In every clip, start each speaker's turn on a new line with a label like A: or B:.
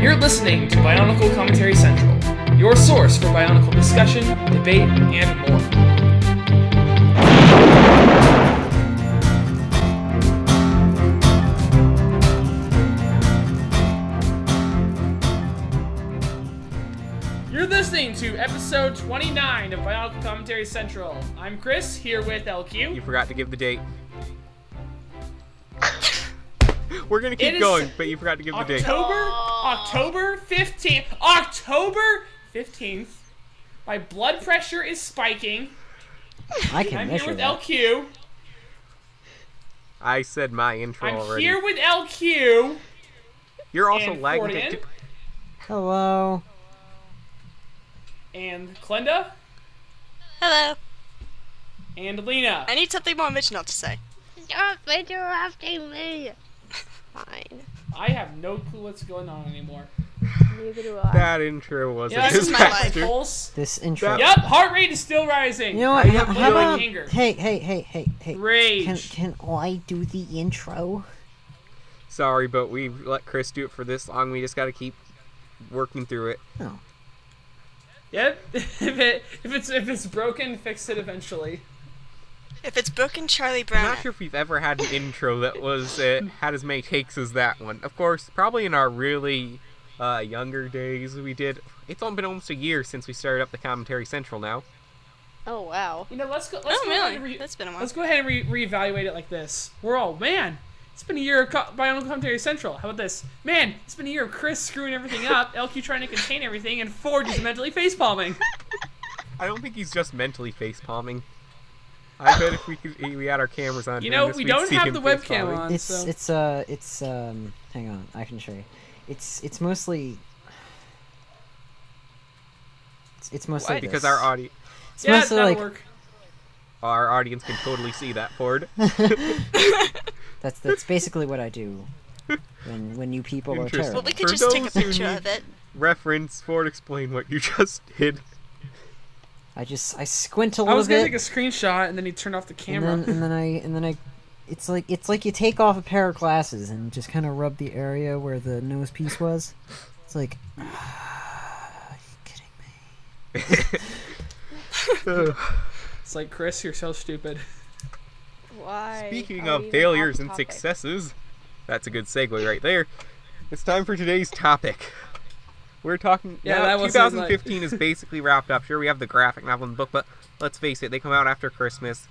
A: You're listening to BIONICLE Commentary Central, your source for Bionicle discussion, debate, and more. You're listening to episode 29 of BIONICLE Commentary Central. I'm Chris, here with LQ.
B: You forgot to give the date. We're gonna keep going, but you forgot to give the date.
A: October 15th. October 15th. My blood pressure is spiking. I'm here with LQ.
B: I said my intro already.
A: I'm here with LQ.
B: You're also lagging.
C: Hello.
A: And Glenda.
D: Hello.
A: And Lena.
D: I need something more original to say.
E: Stop interrupting me.
D: Fine.
A: I have no clue what's going on anymore.
E: Neither do I.
B: That intro was a
D: this is my life.
A: Pulse.
C: This intro.
A: Yep, heart rate is still rising.
C: You know what?
A: I have
C: How about?
A: anger.
C: Hey.
A: Rage.
C: Can I do the intro?
B: Sorry, but we've let Chris do it for this long. We just gotta keep working through it.
C: No.
A: Yep. if it's broken, fix it eventually.
D: If it's broken, Charlie
B: I'm
D: Brown.
B: not sure if we've ever had an intro that was had as many takes as that one. Of course, probably in our really younger days we did. It's only been almost a year since we started up the Commentary Central now.
E: Oh wow.
A: You know, let's go.
D: Really? That's been a while.
A: Let's go ahead and reevaluate it like this. We're all, man, it's been a year of Bionicle Commentary Central. How about this? Man, it's been a year of Chris screwing everything up, LQ trying to contain everything, and Ford just mentally facepalming.
B: I don't think he's just mentally facepalming. I bet if we had our cameras on.
A: You know, we don't have the webcam on.
C: It's hang on, I can show you. It's mostly. It's mostly
B: What? Because our audience.
C: It's mostly
A: that'll
C: like
A: work.
B: Our audience can totally see that, Ford.
C: that's basically what I do when you people are
B: Interesting.
D: Well,
C: terrible.
D: we could
B: For
D: just take a
B: those who
D: picture
B: need-
D: of it.
B: Reference, Ford, explain what you just did.
C: I squint a
A: I
C: little
A: was gonna
C: bit.
A: take a screenshot and then he turned off the camera.
C: And then I it's like you take off a pair of glasses and just kind of rub the area where the nose piece was. It's like, are you kidding me?
A: It's like, Chris, you're so stupid.
E: Why?
B: Speaking
E: are
B: of
E: we even
B: failures
E: off
B: and
E: topic?
B: successes, that's a good segue right there. It's time for today's topic. We're talking.
A: Yeah,
B: now,
A: that was
B: 2015 is basically wrapped up. Sure, we have the graphic novel and book, but let's face it, they come out after Christmas.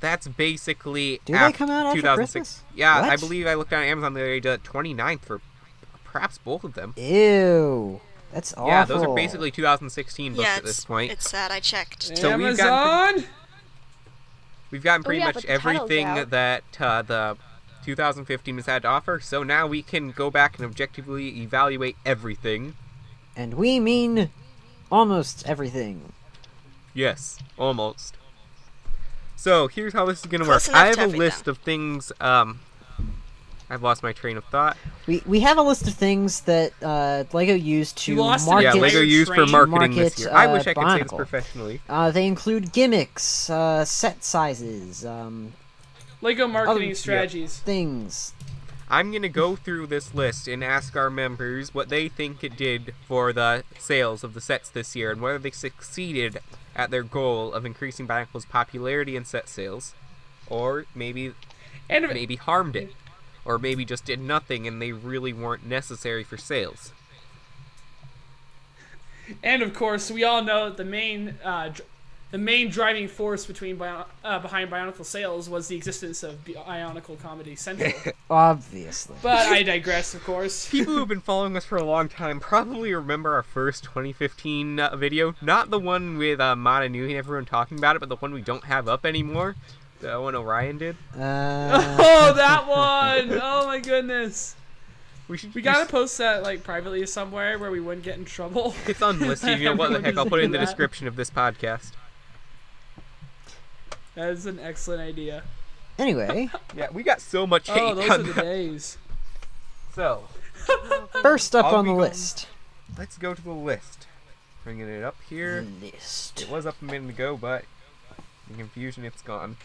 B: That's basically.
C: Do they come out after
B: 2006.
C: Christmas?
B: Yeah,
C: What?
B: I believe I looked on Amazon the other day, 29th for perhaps both of them.
C: Ew, that's awful.
B: Yeah, those are basically 2016 books
D: Yeah,
B: at this point.
D: it's sad. I checked.
B: So
A: Amazon.
B: We've gotten pretty
E: yeah,
B: much
E: but the title's
B: everything
E: out.
B: that the 2015 has had to offer, so now we can go back and objectively evaluate everything.
C: And we mean almost everything.
B: Yes, almost. So, here's how this is going to work.
D: Close enough
B: I have
D: to
B: a
D: everything.
B: list of things, I've lost my train of thought.
C: We have a list of things that Lego used to
A: You lost it
C: market.
B: Yeah, Lego used for
A: train
B: marketing this year. I wish I could say this
C: Bionicle.
B: professionally.
C: They include gimmicks, set sizes,
A: Lego marketing
C: Oh,
A: strategies.
C: things.
B: I'm going to go through this list and ask our members what they think it did for the sales of the sets this year and whether they succeeded at their goal of increasing Bionicle's popularity and set sales, or maybe harmed it, or maybe just did nothing and they really weren't necessary for sales.
A: And of course, we all know that the main driving force behind Bionicle sales was the existence of Bionicle Comedy Central.
C: Obviously.
A: But I digress, of course.
B: People who've been following us for a long time probably remember our first 2015 video. Not the one with Mana Nui and everyone talking about it, but the one we don't have up anymore. The one Orion did.
A: Oh, that one! Oh my goodness.
B: We
A: gotta post that like privately somewhere where we wouldn't get in trouble.
B: It's unlisted. You know what the
A: Everyone
B: heck? I'll
A: just
B: put it
A: do
B: in the
A: that.
B: description of this podcast.
A: That is an excellent idea.
C: Anyway,
B: Yeah, we got so much hate
A: Oh, those
B: on
A: are the
B: that.
A: days.
B: So,
C: first up
B: I'll
C: on
B: be
C: the
B: going-
C: list.
B: let's go to the list. Bringing it up here.
C: List.
B: It was up a minute ago, but in confusion, it's gone.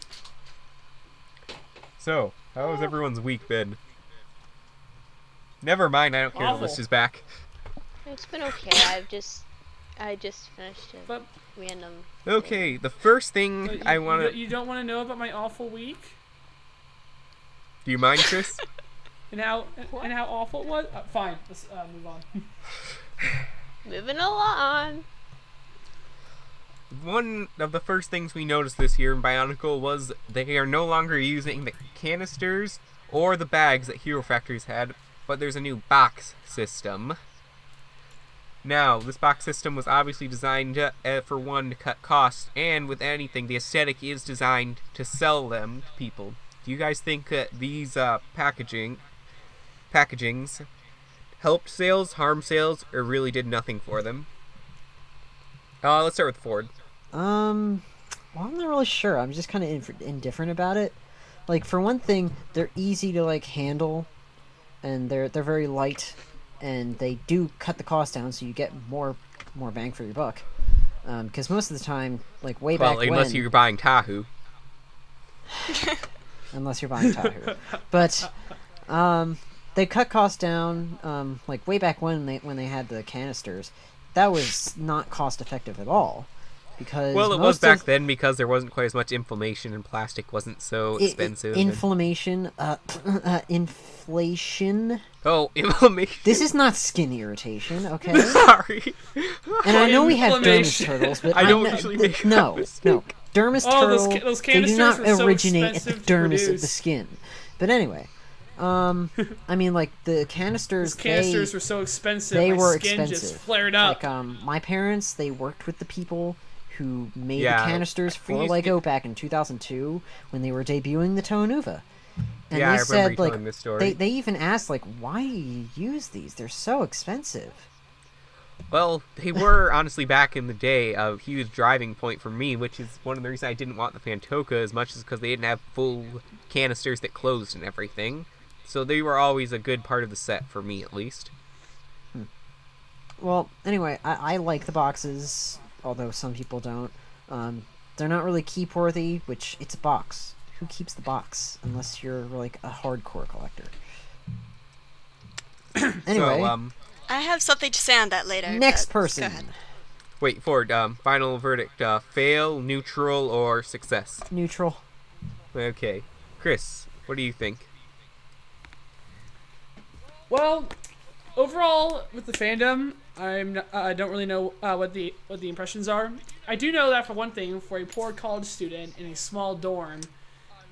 B: So, how has everyone's week been? Never mind, I don't care.
A: Awful.
B: The list is back.
E: It's been okay. I just finished a
A: But
E: random.
B: Okay, the first thing
A: you,
B: I want to...
A: you don't want to know about my awful week
B: Do you mind, Chris?
A: and how awful it was. Fine, let's move on.
E: Moving along.
B: One of the first things we noticed this year in Bionicle was they are no longer using the canisters or the bags that Hero Factories had, but there's a new box system. Now, this box system was obviously designed for one, to cut costs, and with anything, the aesthetic is designed to sell them to people. Do you guys think that these packagings helped sales, harmed sales, or really did nothing for them? Let's start with Ford.
C: Well, I'm not really sure. I'm just kind of indifferent about it. Like, for one thing, they're easy to, like, handle, and they're very light, and they do cut the cost down, so you get more bang for your buck. Because most of the time, like, way back when...
B: unless you're buying Tahu.
C: Unless you're buying Tahu. But, they cut costs down, like, way back when they had the canisters. That was not cost effective at all, because
B: well, it was back then because there wasn't quite as much inflammation and plastic wasn't so expensive.
C: Inflammation.
B: Oh, inflammation.
C: This is not skin irritation, okay?
B: Sorry.
C: And I know we have dermis turtles, but
B: I don't usually make that
C: no. Dermis turtle.
A: Those
C: They do
A: canisters
C: not
A: were so
C: originate at the
A: expensive to
C: dermis of
A: produce.
C: the skin. But anyway, I mean, like, the canisters.
A: Those canisters were so expensive.
C: They
A: my
C: were
A: skin
C: expensive.
A: just flared up.
C: Like, my parents, they worked with the people who made
B: Yeah,
C: the canisters
B: I
C: for
B: used to
C: Lego back in 2002 when they were debuting the Toanuva. And
B: Yeah, I
C: they
B: remember
C: said,
B: you
C: like,
B: telling this story.
C: they even asked, like, why do you use these? They're so expensive.
B: Well, they were honestly back in the day a huge driving point for me, which is one of the reasons I didn't want the Fantoka as much as because they didn't have full canisters that closed and everything. So they were always a good part of the set for me, at least.
C: Well, anyway, I like the boxes, although some people don't. They're not really keep-worthy, which it's a box. Who keeps the box? Unless you're, like, a hardcore collector. Anyway,
B: So,
D: I have something to say on that later.
C: next
D: but
C: person.
D: Go ahead.
B: wait, Ford, final verdict, fail, neutral, or success?
C: Neutral.
B: Okay. Chris, what do you think?
A: Well, overall, with the fandom, I don't really know what the impressions are. I do know that, for one thing, for a poor college student in a small dorm,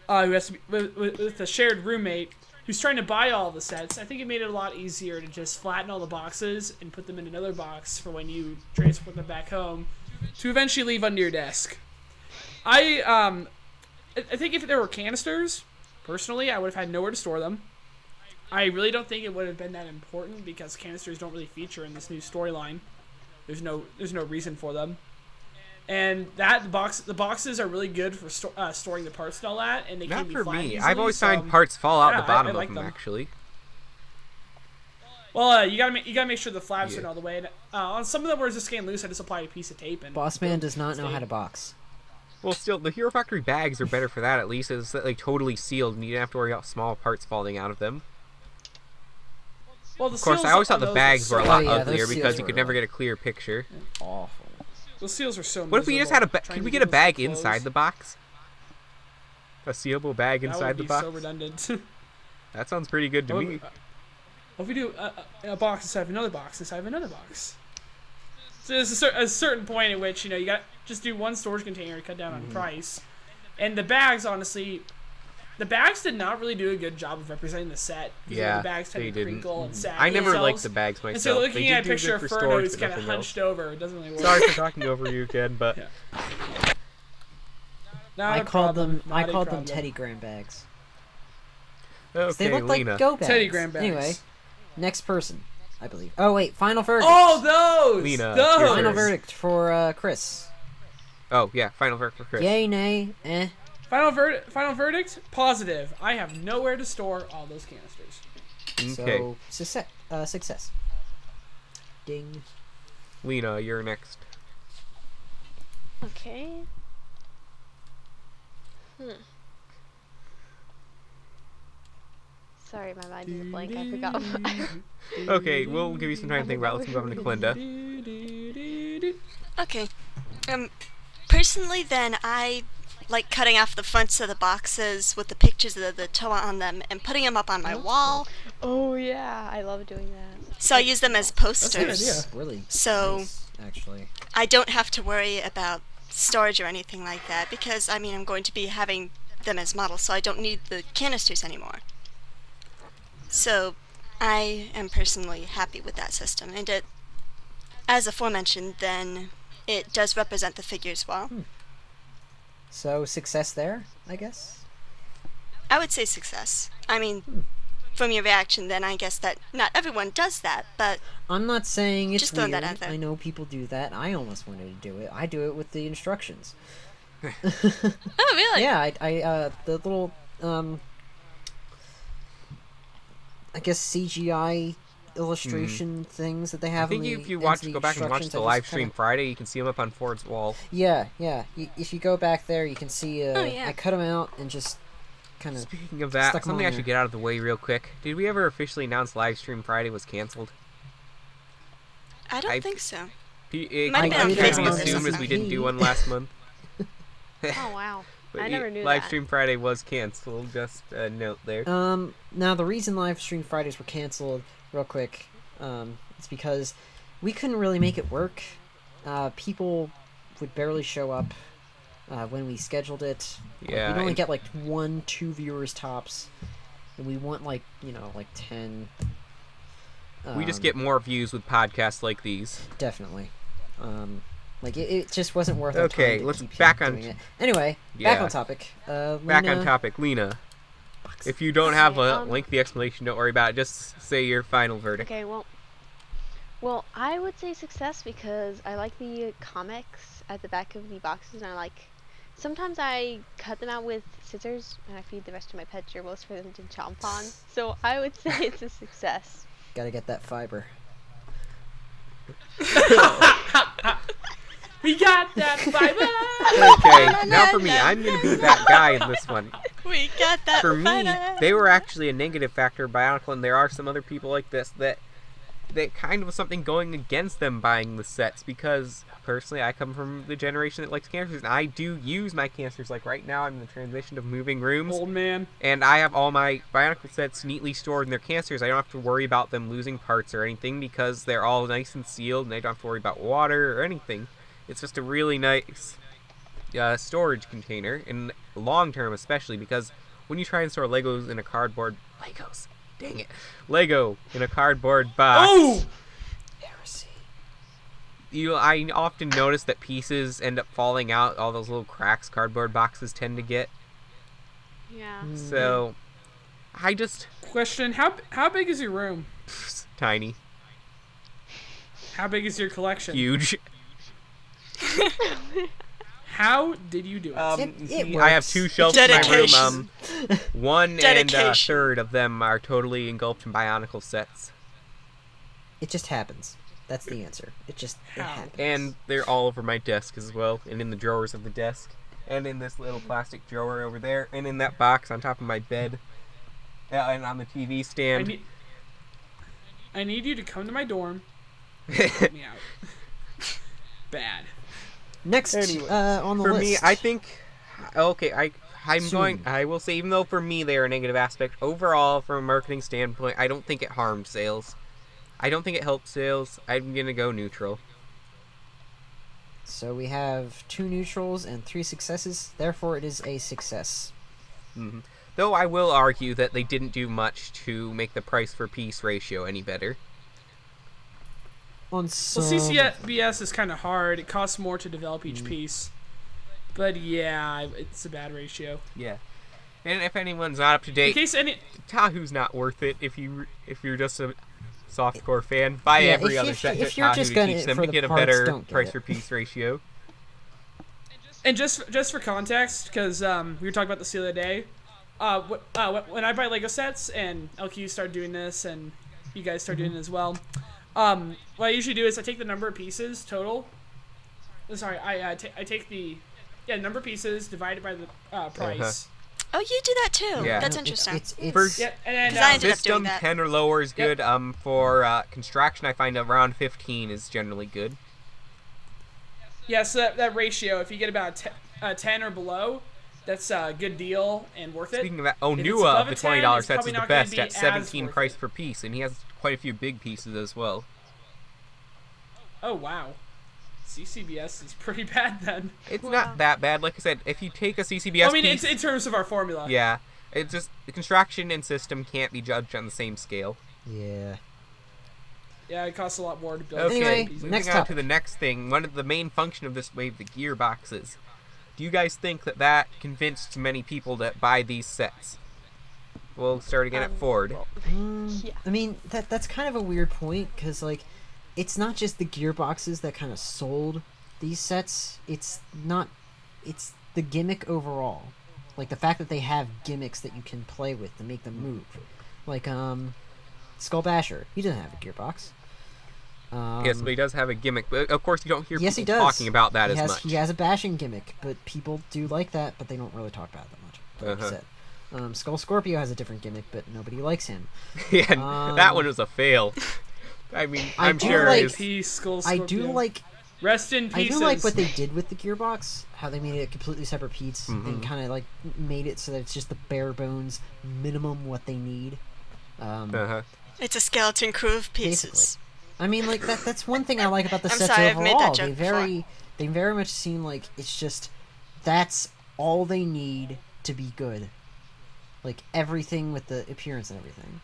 A: who has to be with a shared roommate who's trying to buy all the sets, I think it made it a lot easier to just flatten all the boxes and put them in another box for when you transport them back home to eventually leave under your desk. I think if there were canisters, personally, I would have had nowhere to store them. I really don't think it would have been that important because canisters don't really feature in this new storyline. There's no reason for them. And the boxes are really good for storing the parts and all that, and they
B: Not
A: can be
B: for
A: flattened
B: me.
A: easily,
B: I've always
A: so,
B: found parts fall out
A: yeah,
B: the bottom
A: I like
B: of them,
A: them.
B: actually.
A: Well, you gotta make sure the flaps
B: Yeah.
A: are all the way. And, on some of them where it's just getting loose, I just apply a piece of tape and.
C: Boss man
A: boom,
C: does not know
A: stay.
C: how to box.
B: Well, still, the Hero Factory bags are better for that, at least. It's, like, totally sealed, and you don't have to worry about small parts falling out of them.
A: Well, the
B: Of course,
A: seals
B: I always
A: on
B: thought the
A: those
B: bags were a
A: so
B: lot
C: Oh, yeah, those
B: uglier
C: seals
B: because you
C: were
B: could never
C: like-
B: get a clear picture.
C: Awful.
A: Those seals are so.
B: What if we just had a bag? Could we get a bag inside the box? A sealable bag inside the box?
A: That would be so redundant.
B: That sounds pretty good to me.
A: What if we do a box inside of another box inside of another box? So there's a certain point at which you got just do one storage container to cut down on price, and the bags, honestly, the bags did not really do a good job of representing the set. Because
B: Yeah,
A: the bags tend
B: they
A: to
B: didn't.
A: crinkle and sag.
B: I never
A: themselves.
B: liked the bags
A: And
B: myself.
A: so
B: They
A: looking
B: did
A: at a
B: do
A: picture
B: good
A: of
B: for
A: Furno
B: storage,
A: who's
B: but
A: kind of
B: nothing
A: hunched over, it doesn't really work.
B: Sorry for talking over you again, but
A: Yeah. Not
C: I
A: a
C: called
A: problem,
C: them.
A: not
C: I
A: a
C: called them
A: problem.
C: Teddy Graham bags. 'Cause
B: okay,
C: they look
B: Lena.
C: like go bags.
A: Teddy Graham bags.
C: Anyway, next person, I believe. Oh wait, final verdict.
A: Oh, those!
B: Lena,
A: those!
B: your
C: Final
B: turn.
C: verdict for Chris.
B: Oh yeah, final verdict for Chris.
C: Yay, nay, eh.
A: Final verdict? Positive. I have nowhere to store all those canisters.
B: Okay,
C: So success. Ding.
B: Lena, you're next.
E: Okay. Sorry, my mind is a blank. I forgot.
B: Okay, we'll give you some time to think about it. Let's move on to Glinda.
D: Okay. Personally, then I like cutting off the fronts of the boxes with the pictures of the Toa on them and putting them up on my wall.
E: Oh yeah, I love doing that.
D: So I use them as
A: That's a good
D: posters.
A: idea.
C: Really
D: So
C: nice, actually.
D: I don't have to worry about storage or anything like that because I mean I'm going to be having them as models, so I don't need the canisters anymore. So I am personally happy with that system, and it, as aforementioned, then it does represent the figures well.
C: So success there, I guess.
D: I would say success. I mean, from your reaction, then I guess that not everyone does that, but
C: I'm not saying it's
D: Just throwing
C: weird.
D: that out there.
C: I know people do that. I almost wanted to do it. I do it with the instructions.
D: oh really?
C: Yeah, the little I guess CGI illustration things that they
B: I
C: have.
B: think
C: in the,
B: if you
C: into the
B: go back and watch
C: instructions,
B: the
C: I just
B: live stream
C: kinda-
B: Friday, you can see them up on Ford's wall.
C: Yeah. If you go back there, you can see.
D: yeah.
C: I cut them out and just kind of.
B: Speaking of that,
C: Stuck 'em
B: something
C: on
B: I should
C: there.
B: get out of the way real quick. Did we ever officially announce live stream Friday was canceled?
D: I don't
B: I-
D: think so.
B: It
D: Might
C: have been on
B: can be
C: Facebook or
B: assumed as we
C: something.
B: didn't do one last month.
E: Oh wow.
B: But
E: I never knew
B: live
E: that.
B: stream Friday was canceled. Just a note there.
C: Now the reason live stream Fridays were canceled, real quick, it's because we couldn't really make it work. People would barely show up when we scheduled it.
B: Yeah,
C: we'd only
B: and-
C: get like 1-2 viewers tops, and we want like 10.
B: We just get more views with podcasts like these.
C: Definitely. Like it just wasn't worth our
B: Okay,
C: time to
B: let's
C: keep
B: back on-
C: doing it. Anyway,
B: Yeah.
C: back on topic.
B: Back
C: Lena,
B: on topic, Lena. If you don't have a
E: Okay,
B: lengthy explanation, don't worry about it. Just say your final verdict.
E: Okay, well, I would say success because I like the comics at the back of the boxes, and sometimes I cut them out with scissors, and I feed the rest of my pet gerbils for them to chomp on. So I would say it's a success.
C: Gotta get that fiber.
A: We got that fiber.
B: Okay, now for me, I'm gonna be that guy in this one.
D: We got that.
B: For me,
D: fighter.
B: they were actually a negative factor of Bionicle, and there are some other people like this that kind of was something going against them buying the sets, because personally I come from the generation that likes canisters, and I do use my canisters. Like right now I'm in the transition of moving rooms,
A: Old man.
B: and I have all my Bionicle sets neatly stored in their canisters. I don't have to worry about them losing parts or anything because they're all nice and sealed, and I don't have to worry about water or anything. It's just a really nice storage container, in long term especially, because when you try and store Legos in a cardboard... Lego in a cardboard box...
A: Oh!
C: Heresy.
B: I often notice that pieces end up falling out, all those little cracks cardboard boxes tend to get.
E: Yeah.
B: So, I just...
A: Question: How big is your room?
B: tiny.
A: How big is your collection?
B: Huge.
A: How did you do it?
C: It
B: I have
C: works.
B: 2 shelves in my room.
D: Dedication.
B: 1 and a
D: Dedication.
B: third of them are totally engulfed in Bionicle sets.
C: It just happens. That's the answer. It
A: How?
C: happens.
B: And they're all over my desk as well, and in the drawers of the desk, and in this little plastic drawer over there, and in that box on top of my bed, and on the TV stand.
A: I need you to come to my dorm. Help me out. Bad.
C: Next
B: Anyway,
C: on the
B: For
C: list.
B: me, I think... Okay, I'm
C: Soon.
B: going... I will say, even though for me they are a negative aspect, overall, from a marketing standpoint, I don't think it harmed sales. I don't think it helped sales. I'm gonna go neutral.
C: So we have 2 neutrals and 3 successes. Therefore, it is a success.
B: hmm Though I will argue that they didn't do much to make the price for piece ratio any better.
C: On some...
A: Well, CCBS is kind of hard. It costs more to develop each piece. But yeah, it's a bad ratio.
B: Yeah. And if anyone's not up to
A: In
B: date,
A: case any,
B: Tahu's not worth it if you're just a softcore fan. Buy
C: Yeah,
B: every
C: if-
B: other
C: if-
B: set
C: if
B: at
C: you're
B: Tahu
C: just
B: to
C: gonna-
B: teach them
C: for
B: to
C: the
B: get a
C: parts,
B: better
C: don't get
B: price
C: it.
B: for piece ratio.
A: and just for context, because we were talking about this the other day. When I buy Lego sets, and LQ started doing this, and you guys started doing it as well. What I usually do is I take the number of pieces total. Sorry, I take the number of pieces divided by the price.
D: Oh, you do that too.
B: Yeah.
D: That's
C: No,
D: interesting.
C: It's
B: First-
A: Yeah, and then
D: 'Cause I ended up
B: System
D: doing that.
B: 10 or lower is good. For construction, I find around 15 is generally good.
A: yeah, so that ratio, if you get about 10 or below, that's a good deal and worth it.
B: Speaking of that,
A: If it's
B: Onua
A: above
B: of
A: a
B: the
A: 10,
B: $20
A: it's
B: sets
A: probably
B: is the
A: not gonna
B: best
A: be
B: at
A: as
B: 17
A: worth
B: price
A: it.
B: per piece, and he has quite a few big pieces as well.
A: Oh, wow. CCBS is pretty bad then.
B: It's
D: Wow.
B: not that bad. Like I said, if you take a CCBS
A: I mean,
B: piece,
A: it's in terms of our formula.
B: yeah, it's just the construction and system can't be judged on the same scale.
C: yeah.
A: Yeah, it costs a lot more to build.
B: Okay,
C: Anyway,
A: pieces.
B: moving
C: next
B: on to
C: topic.
B: the next thing. One of the main function of this wave, the gearboxes. Do you guys think that convinced many people to buy these sets? We'll start again at Ford.
E: Well, yeah.
C: I mean, that's kind of a weird point, because, like, it's not just the gearboxes that kind of sold these sets. It's the gimmick overall. Like, the fact that they have gimmicks that you can play with to make them move. Like, Skull Basher, he doesn't have a gearbox.
B: Yes, but he does have a gimmick. But of course, you don't hear
C: Yes, he
B: people
C: does.
B: talking about that
C: he
B: as
C: has,
B: much.
C: He has a bashing gimmick, but people do like that, but they don't really talk about it that much. Like I said. Skull Scorpio has a different gimmick, but nobody likes him.
B: Yeah, and that one was a fail. I mean,
C: I
B: I'm
C: do
B: sure
C: like-
B: it is.
A: Peace, Skull
C: I
A: Scorpio.
C: do like
A: Rest in
C: I
A: pieces.
C: do like what they did with the gearbox, how they made it a completely separate piece and kind of like made it so that it's just the bare bones minimum what they need.
D: It's a skeleton crew of pieces.
C: Basically. I mean, like that's one thing I like about the
D: I'm
C: sets
D: sorry, I've made
C: overall.
D: that joke
C: They very much seem like it's just that's all they need to be good. Like everything with the appearance and everything.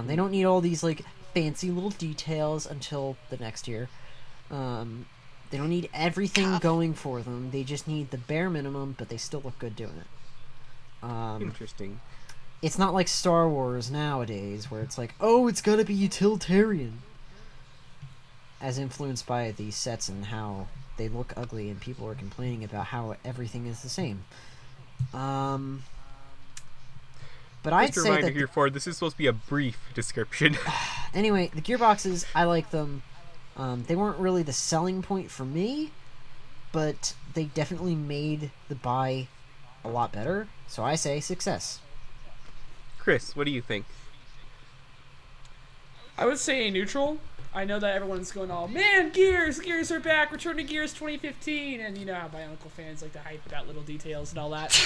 C: They don't need all these like fancy little details until the next year. They don't need everything going for them. They just need the bare minimum, but they still look good doing it.
B: Interesting.
C: It's not like Star Wars nowadays, where it's like, oh, it's gotta be utilitarian. As influenced by these sets and how they look ugly, and people are complaining about how everything is the same. But I'd
B: Just a
C: say
B: reminder
C: that
B: here, Ford, this is supposed to be a brief description.
C: anyway, the gearboxes, I like them. They weren't really the selling point for me, but they definitely made the buy a lot better. So I say success.
B: Chris, what do you think?
A: I would say a neutral. I know that everyone's going all, man, Gears are back, Return to Gears 2015, and you know how Bionicle fans like to hype about little details and all that.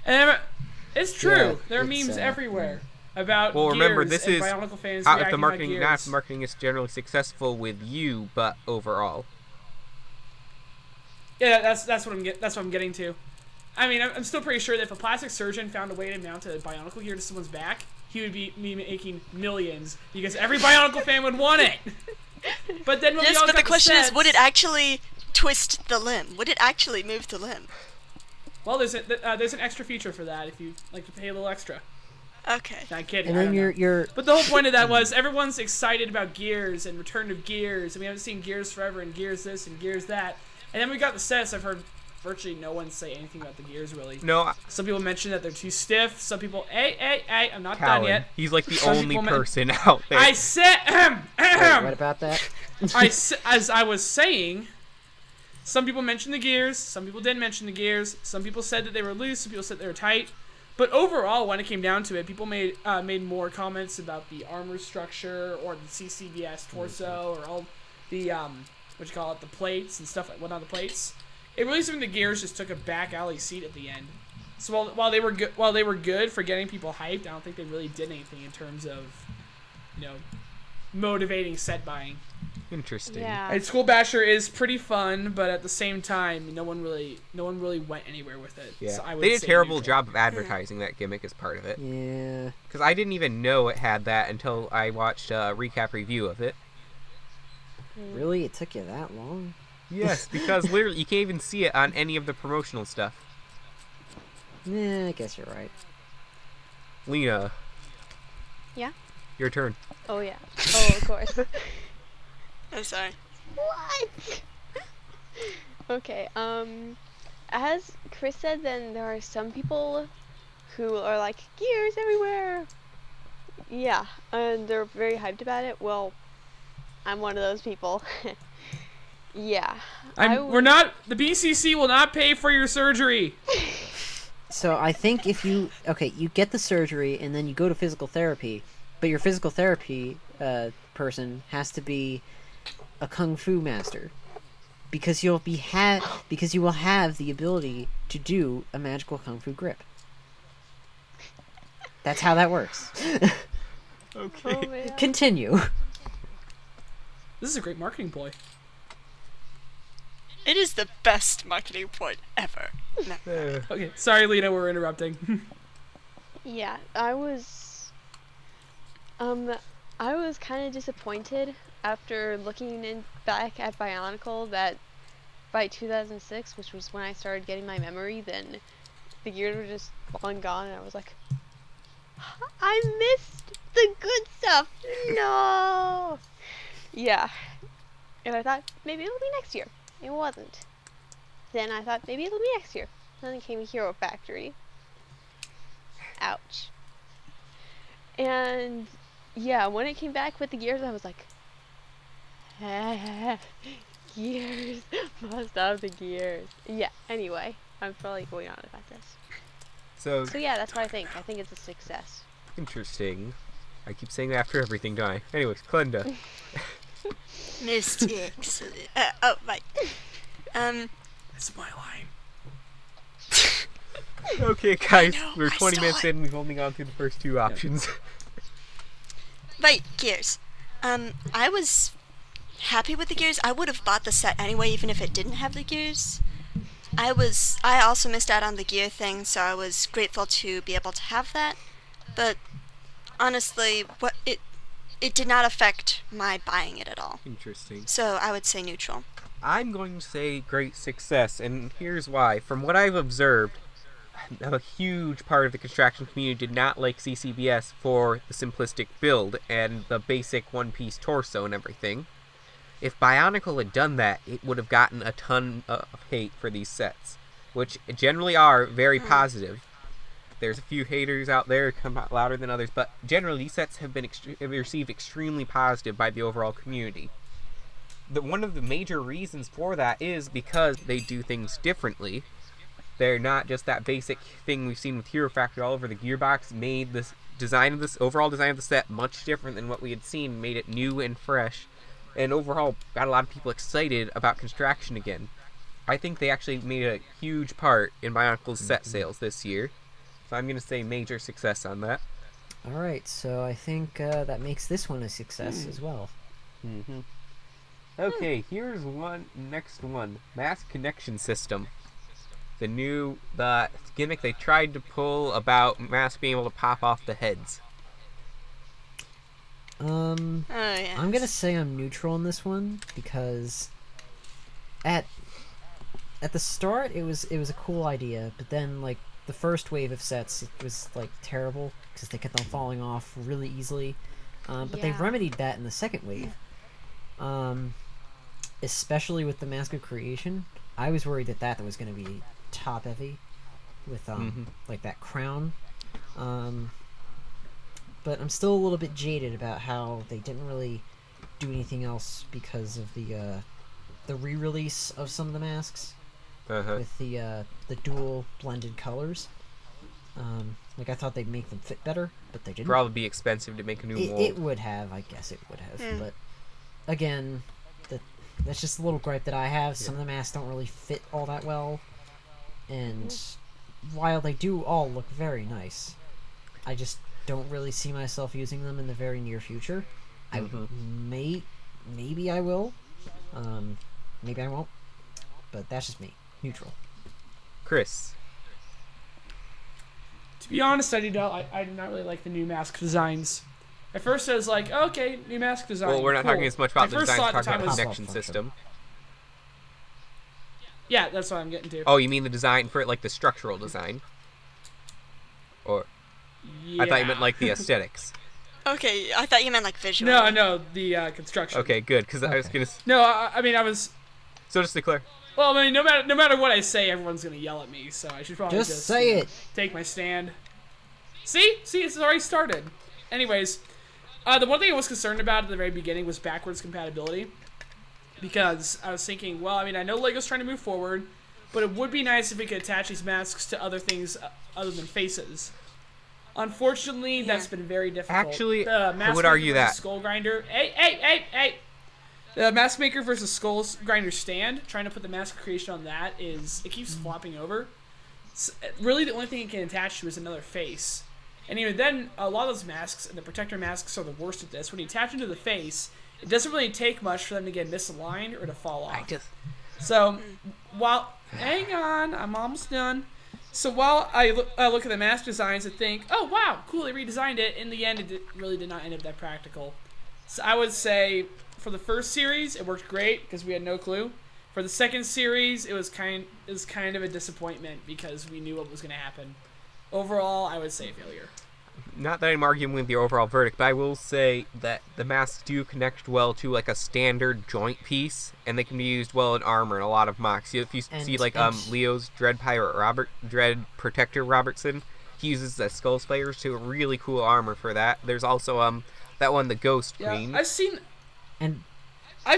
A: And it's true.
C: Yeah,
A: there are
C: it's,
A: memes everywhere about
B: Well,
A: Gears
B: remember, this
A: and
B: is
A: Bionicle fans
B: How, if
A: reacting
B: the marketing,
A: about
B: not
A: Gears.
B: if the marketing is generally successful with you, but overall.
A: Yeah, that's what I'm getting to. I mean, I'm still pretty sure that if a plastic surgeon found a way to mount a Bionicle gear to someone's back, he would be making millions because every Bionicle fan would want it. But then when we
D: Yes,
A: all
D: but
A: got
D: the question is, would it
A: sets-
D: actually twist the limb? Would it actually move the limb?
A: Well, there's an extra feature for that if you like to pay a little extra.
D: Okay.
A: Not kidding.
C: And
A: I
C: then
A: don't know.
C: you're
A: But the whole point of that was everyone's excited about Gears and Return of Gears, and we haven't seen Gears forever, and Gears this and Gears that. And then we got the sets. I've heard virtually no one say anything about the Gears really.
B: No,
A: Some people mention that they're too stiff. Some people, hey, I'm not
B: Callan.
A: done yet.
B: He's like the
A: Some
B: only
A: people
B: person out there.
A: I said,
C: Wait, what about that?
A: as I was saying, some people mentioned the gears, some people didn't mention the gears, some people said that they were loose, some people said they were tight. But overall, when it came down to it, people made more comments about the armor structure or the CCBS torso or all the the plates and stuff like what on the plates. It really seemed the gears just took a back alley seat at the end. So while they were good for getting people hyped, I don't think they really did anything in terms of, motivating set buying.
B: Interesting.
E: Yeah.
A: And Skull Basher is pretty fun, but at the same time, no one really went anywhere with it.
B: Yeah.
A: So I would
B: They did a
A: say
B: terrible
A: neutral.
B: job of advertising that gimmick as part of it.
C: Yeah.
B: Because I didn't even know it had that until I watched a recap review of it.
C: Really? It took you that long?
B: Yes, because literally you can't even see it on any of the promotional stuff.
C: Yeah, I guess you're right.
B: Lena.
E: Yeah?
B: Your turn.
E: Oh yeah. Oh, of course.
D: I'm sorry.
E: What? Okay, as Chris said, then there are some people who are like, Gears everywhere! Yeah, and they're very hyped about it. Well, I'm one of those people. Yeah.
A: The BCC will not pay for your surgery.
C: So I think if you you get the surgery and then you go to physical therapy, but your physical therapy person has to be a kung fu master, because you will have the ability to do a magical kung fu grip. That's how that works.
B: Okay.
E: Oh man.
C: Continue.
A: This is a great marketing ploy.
D: It is the best marketing point ever. No.
A: Okay, sorry, Lena, we're interrupting.
E: Yeah, I was kind of disappointed after looking back at Bionicle that by 2006, which was when I started getting my memory, then the gears were just all gone, and I was like, I missed the good stuff. No. Yeah, and I thought maybe it'll be next year. It wasn't. Then I thought maybe it'll be next year. Then it came Hero Factory. Ouch. And yeah, when it came back with the gears, I was like, gears, must have the gears. Yeah, anyway, I'm probably going on about this.
B: So
E: So yeah, that's what I think. I think it's a success.
B: interesting. I keep saying that after everything, don't I? Anyways, Glenda.
D: Mystics. Right.
A: That's my line.
B: Okay, guys,
D: I know,
B: we're
D: I
B: 20
D: saw
B: minutes
D: it.
B: in. We've only gone through the first two options.
D: Right, gears. I was happy with the gears. I would have bought the set anyway, even if it didn't have the gears. I also missed out on the gear thing, so I was grateful to be able to have that. But honestly, it did not affect my buying it at all.
B: Interesting.
D: So I would say neutral.
B: I'm going to say great success, and here's why. From what I've observed, a huge part of the construction community did not like CCBS for the simplistic build and the basic one-piece torso and everything. If Bionicle had done that, it would have gotten a ton of hate for these sets, which generally are very positive. There's a few haters out there come out louder than others, but generally these sets have been received extremely positive by the overall community. One of the major reasons for that is because they do things differently. They're not just that basic thing we've seen with Hero Factory all over. The gearbox made this overall design of the set much different than what we had seen, made it new and fresh, and overall got a lot of people excited about construction again. I think they actually made a huge part in Bionicle's set sales this year, so I'm going to say major success on that.
C: Alright, so I think that makes this one a success as well.
B: Mm-hmm. Okay, here's next one. Mass connection system. The gimmick they tried to pull about masks being able to pop off the heads.
D: Oh yeah.
C: I'm gonna say I'm neutral on this one, because at the start it was a cool idea, but then like the first wave of sets, it was like terrible because they kept on falling off really easily. But they
E: Yeah.
C: remedied that in the second wave. Especially with the Mask of Creation. I was worried that was going to be top heavy with like that crown. But I'm still a little bit jaded about how they didn't really do anything else because of the re-release of some of the masks with the dual blended colors. Like I thought they'd make them fit better, but they didn't.
B: Probably be expensive to make a new mold.
C: It would have, I guess it would have, but again, that's just a little gripe that I have. Some of the masks don't really fit all that well, and while they do all look very nice, I just don't really see myself using them in the very near future. Maybe I will, maybe I won't, but that's just me. Neutral.
B: Chris.
A: To be honest, I did not really like the new mask designs. At first, I was like, okay, new mask design.
B: Well, we're not
A: cool.
B: talking as much about
A: My
B: the
A: first
B: design,
A: thought
B: we're
A: at the
B: talking
A: time
B: about the
A: was,
B: connection system.
A: yeah, that's what I'm getting to.
B: Oh, you mean the design for it, like the structural design? Or
A: Yeah.
B: I thought you meant like the aesthetics.
D: Okay, I thought you meant like visual.
A: No, the construction.
B: Okay, good, because I was
C: Okay.
B: gonna.
A: No, I mean I was.
B: So just to clear.
A: Well, I mean, no matter what I say, everyone's gonna yell at me, so I should probably
C: Just say it.
A: Take my stand. See, it's already started. Anyways, the one thing I was concerned about at the very beginning was backwards compatibility, because I was thinking, well, I mean, I know Lego's trying to move forward, but it would be nice if we could attach these masks to other things other than faces. Unfortunately, that's been very difficult.
B: Actually,
A: the
B: I would argue that.
A: Skull Grinder. Hey! The Mask Maker versus Skull Grinder stand, trying to put the mask creation on that it keeps flopping over. So, really, the only thing it can attach to is another face. And even then, a lot of those masks, and the protector masks are the worst at this. When you attach them to the face, it doesn't really take much for them to get misaligned or to fall off. So, hang on, I'm almost done. So while I look at the mask designs and think, oh wow, cool, they redesigned it, in the end it really did not end up that practical. So I would say for the first series it worked great because we had no clue. For the second series it was kind of a disappointment because we knew what was going to happen. Overall, I would say failure.
B: Not that I'm arguing with the overall verdict, but I will say that the masks do connect well to like a standard joint piece, and they can be used well in armor in a lot of mocks. If you see like Leo's Dread Protector Robertson, he uses the skull spiders to really cool armor for that. There's also that one, the Ghost Queen.
A: I've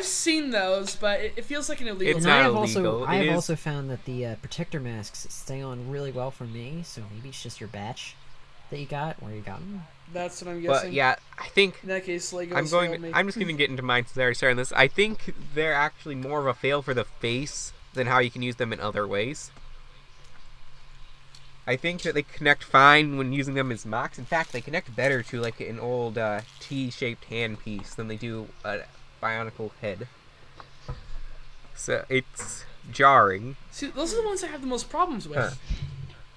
A: seen those, but it feels like an illegal.
B: It's
C: and
B: not
C: I have
B: illegal.
C: also found that the protector masks stay on really well for me, so maybe it's just your batch that you got, where you got them.
A: That's what I'm guessing.
B: But yeah, I think
A: in that case, Lego.
B: I'm just going to get into mine since I already started on this. I think they're actually more of a fail for the face than how you can use them in other ways. I think that they connect fine when using them as mocks. In fact, they connect better to like an old T-shaped handpiece than they do a Bionicle head. So it's jarring.
A: See, those are the ones I have the most problems with.
B: Huh.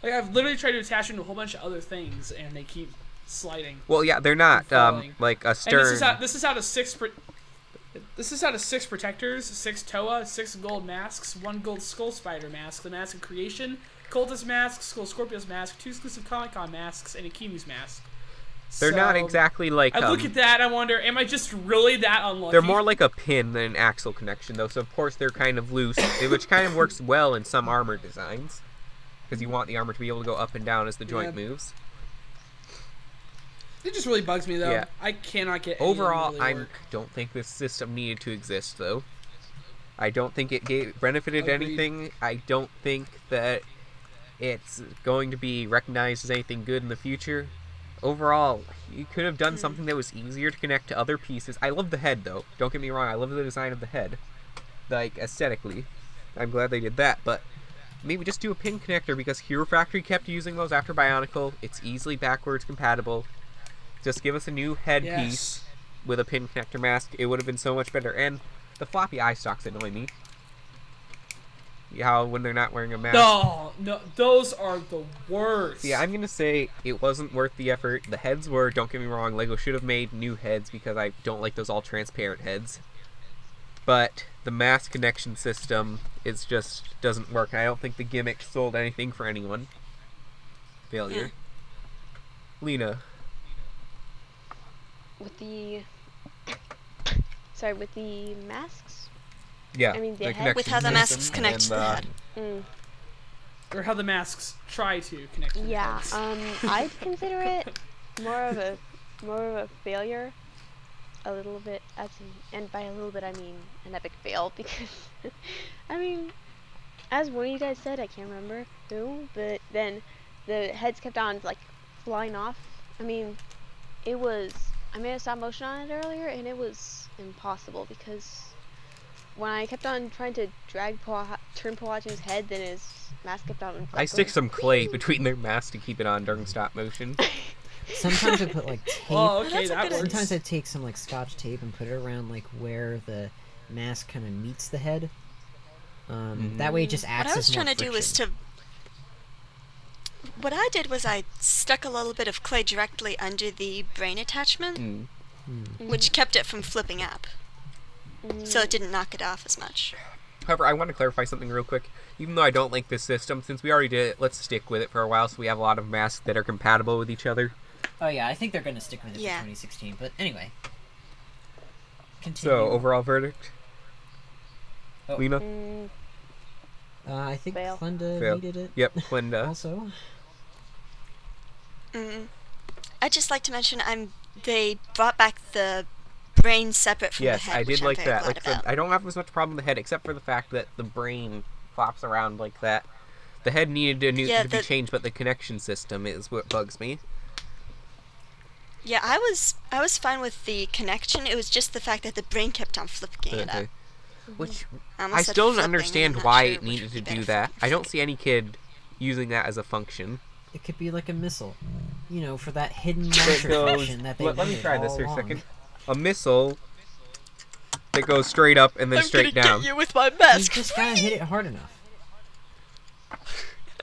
A: Like, I've literally tried to attach them to a whole bunch of other things, and they keep sliding.
B: Well, yeah, they're not like a stern.
A: And this is out of six protectors, 6 Toa, 6 gold masks, 1 gold skull spider mask, the mask of creation, cultist mask, skull scorpius mask, 2 exclusive Comic-Con masks, and a Kiwi's mask.
B: They're not exactly like.
A: I look at that, I wonder, am I just really that unlucky?
B: They're more like a pin than an axle connection, though. So of course they're kind of loose, which kind of works well in some armor designs. Because you want the armor to be able to go up and down as the joint moves.
A: It just really bugs me, though.
B: Yeah.
A: I cannot get
B: Overall,
A: I
B: don't think this system needed to exist, though. I don't think it benefited anything. I don't think that it's going to be recognized as anything good in the future. Overall, you could have done something that was easier to connect to other pieces. I love the head, though. Don't get me wrong. I love the design of the head. Like, aesthetically. I'm glad they did that, but maybe just do a pin connector, because Hero Factory kept using those after Bionicle. It's easily backwards compatible. Just give us a new head piece with a pin connector mask. It would have been so much better. And the floppy eye stalks annoy me. How when they're not wearing a mask.
A: No, those are the worst.
B: Yeah, I'm gonna say it wasn't worth the effort. The heads were, don't get me wrong, Lego should have made new heads because I don't like those all transparent heads. But the mask connection system just doesn't work. I don't think the gimmick sold anything for anyone. Failure. Lena.
E: With the masks?
B: Yeah,
E: I mean, the
B: the
E: head?
B: connection
D: With how the masks
B: system
D: connect
B: and
D: to the head.
A: Or how the masks try to connect to the
E: Yeah,
A: heads.
E: I'd consider it more of a failure, a little bit, and by a little bit I mean an epic fail, because I mean, as one of you guys said, I can't remember who, but then the heads kept on like flying off. I mean, I made a stop motion on it earlier, and it was impossible because when I kept on trying to turn Powhatan's head, then his mask kept on.
B: I stick some clay between their masks to keep it on during stop motion.
C: Sometimes I put like tape.
A: Oh, okay,
D: that's a
A: that
D: good
A: works.
C: Sometimes I take some like Scotch tape and put it around like where the mask kind of meets the head. That way it just acts
D: What I was
C: as more
D: trying to do was
C: friction.
D: What I did was I stuck a little bit of clay directly under the brain attachment, which kept it from flipping up. So it didn't knock it off as much.
B: However, I want to clarify something real quick. Even though I don't like this system, since we already did it, let's stick with it for a while so we have a lot of masks that are compatible with each other.
C: Oh yeah, I think they're going to stick with it
D: Yeah.
C: for 2016. But anyway, continue.
B: So, overall verdict?
C: Oh.
B: Lena?
C: I think
E: Fail.
C: Glenda
B: Fail.
C: needed it.
B: Yep, Clinda.
C: Also,
D: I'd just like to mention they brought back the brain separate from
B: Yes,
D: the head,
B: I
D: which
B: did
D: I'm
B: like
D: very
B: that.
D: glad
B: Like I said,
D: about.
B: I don't have as much problem with the head, except for the fact that the brain flops around like that. The head needed to be changed, but the connection system is what bugs me.
D: Yeah, I was fine with the connection. It was just the fact that the brain kept on flipping it up.
B: Which
D: almost
B: I
D: said
B: still don't
D: flipping,
B: understand
D: and I'm not
B: why
D: sure
B: it
D: which
B: needed
D: would
B: to
D: be
B: do
D: better.
B: that. I don't see any kid using that as a function.
C: It could be like a missile, you know, for that hidden
B: It
C: launcher
B: goes.
C: function that they
B: Let me
C: wanted
B: try this
C: all
B: for a
C: along.
B: second. A missile that goes straight up and then
D: I'm
B: straight
D: gonna
B: down.
D: get you with my
C: You
D: mask.
C: just gotta hit it hard enough.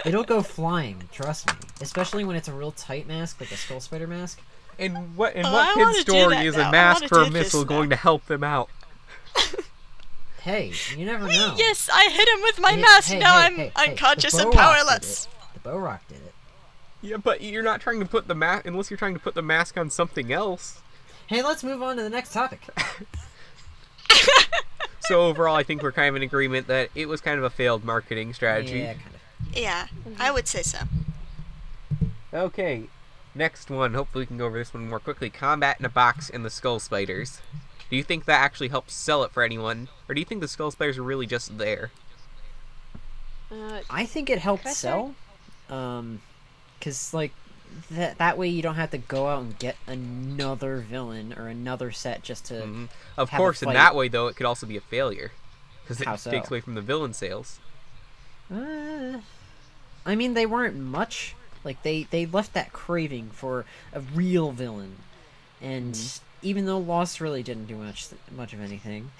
C: It'll go flying, trust me. Especially when it's a real tight mask, like a skull spider mask.
B: In what
D: I
B: kid's
D: wanna do
B: story
D: that
B: is
D: now.
B: a
D: I
B: mask
D: wanna
B: for a
D: do this
B: missile
D: now.
B: going to help them out?
C: Hey, you never know.
D: Yes, I hit him with my
C: Hey,
D: mask.
C: hey,
D: now
C: hey,
D: I'm
C: hey,
D: unconscious
C: the
D: and
C: Bow Rock did
D: powerless.
C: it. The Bow Rock did it.
B: Yeah, but you're not trying to put the mask unless you're trying to put the mask on something else.
C: Hey, let's move on to the next topic.
B: So overall, I think we're kind of in agreement that it was kind of a failed marketing strategy.
C: Yeah, kind of.
D: Yeah, I would say so.
B: Okay, next one. Hopefully we can go over this one more quickly. Combat in a Box and the Skull Spiders. Do you think that actually helps sell it for anyone? Or do you think the Skull Spiders are really just there?
C: I think it helped
E: Can I
C: sell. Cause like that way you don't have to go out and get another villain or another set just to.
B: Of
C: have a
B: course, in
C: fight.
B: that way, though, it could also be a failure. Because it
C: How so?
B: takes away from the villain sales.
C: I mean, they weren't much. Like they left that craving for a real villain, and even though Lost really didn't do much of anything,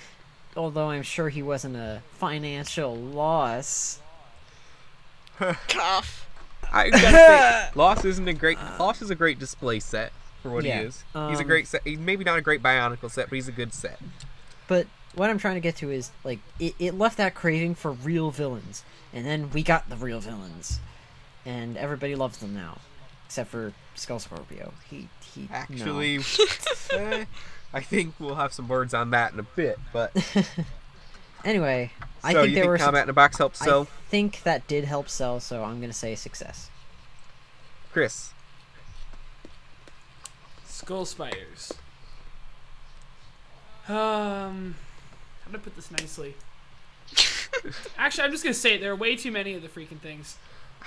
C: although I'm sure he wasn't a financial loss.
D: Cough.
B: I gotta say, Lost isn't a great. Lost is a great display set for what
C: Yeah,
B: he is. He's a great set. He's maybe not a great Bionicle set, but he's a good set.
C: But what I'm trying to get to is like it left that craving for real villains, and then we got the real villains, and everybody loves them now, except for Skull Scorpio. He
B: Actually, I think we'll have some words on that in a bit. But
C: Anyway, I
B: so
C: think
B: you
C: there
B: think
C: were
B: Combat in a Box helps sell?
C: I think that did help sell, so I'm gonna say success.
B: Chris,
A: Skull spiders. How to put this nicely? Actually, I'm just gonna say it. There are way too many of the freaking things.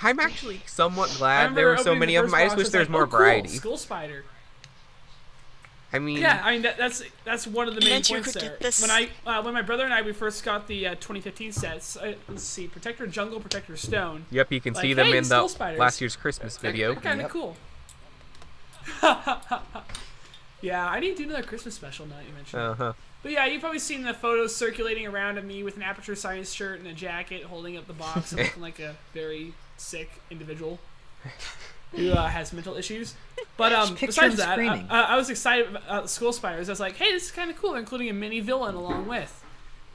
B: I'm actually somewhat
A: I
B: glad
A: remember
B: there were so
A: opening
B: many
A: the
B: of them.
A: first
B: I just
A: box,
B: wish
A: was
B: there was
A: like,
B: more
A: oh, cool,
B: variety.
A: Skull spider.
B: I mean,
A: Yeah, I mean that's one of the main
D: Meant you
A: points
D: could
A: there.
D: get this-
A: When my brother and I we first got the 2015 sets, let's see, Protector Jungle, Protector Stone.
B: yep, you can
A: Like,
B: see them
A: hey,
B: in
A: Skull
B: the
A: Spiders.
B: last year's Christmas video.
A: Kind of
C: Yep.
A: cool. Yeah, I need to do another Christmas special now that you mentioned it. But yeah, you've probably seen the photos circulating around of me with an Aperture Science shirt and a jacket holding up the box and looking like a very sick individual who has mental issues. But
C: picture
A: besides
C: him
A: that,
C: screaming.
A: I was excited about Skull Spiders. I was like, hey, this is kind of cool, including a mini villain along with.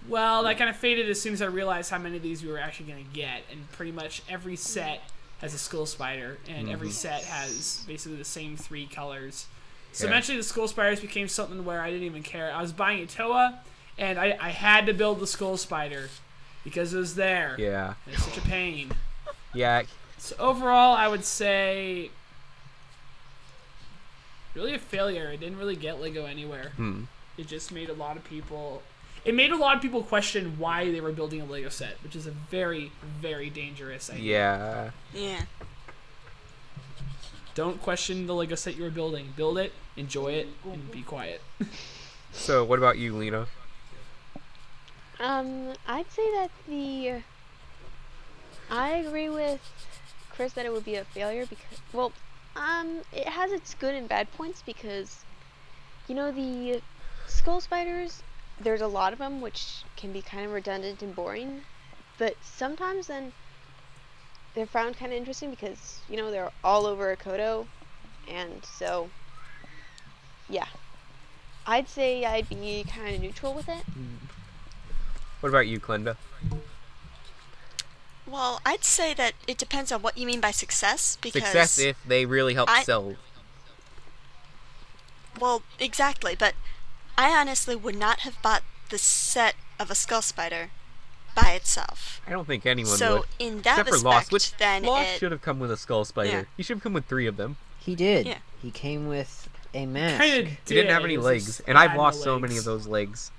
A: Well, that kind of faded as soon as I realized how many of these we were actually going to get, and pretty much every set has a Skull Spider, and every set has basically the same 3 colors. So
B: Yeah.
A: eventually the Skull Spiders became something where I didn't even care. I was buying a Toa, and I had to build the Skull Spider because it was there.
B: Yeah,
A: And it's such a pain.
B: yeah.
A: So overall, I would say really a failure. It didn't really get Lego anywhere. It just made a lot of people... It made a lot of people question why they were building a Lego set, which is a very, very dangerous idea.
B: Yeah.
D: Yeah.
A: Don't question the Lego set you were building. Build it, enjoy it, and be quiet.
B: So, what about you, Lena?
E: I'd say that I agree with Chris that it would be a failure because, well, it has its good and bad points because, you know, the Skull Spiders, there's a lot of them which can be kind of redundant and boring, but sometimes then they're found kind of interesting because, you know, they're all over a Kodo, and so, yeah. I'd say I'd be kind of neutral with it.
B: What about you, Glenda?
D: Well, I'd say that it depends on what you mean by success, because...
B: Success if they really help sell.
D: Well, exactly, but I honestly would not have bought the set of a Skull Spider by itself.
B: I don't think anyone
D: So,
B: would.
D: in that
B: Except for
D: respect,
B: Lost, which
D: then
B: Lost
D: it...
B: should have come with a Skull Spider.
D: Yeah.
B: He should have come with 3 of them.
C: He did.
D: Yeah.
C: He came with a mask.
A: Kinda
B: He didn't have any
A: It was
B: legs,
A: just
B: and I've
A: had no
B: lost so many
A: legs.
B: of those legs.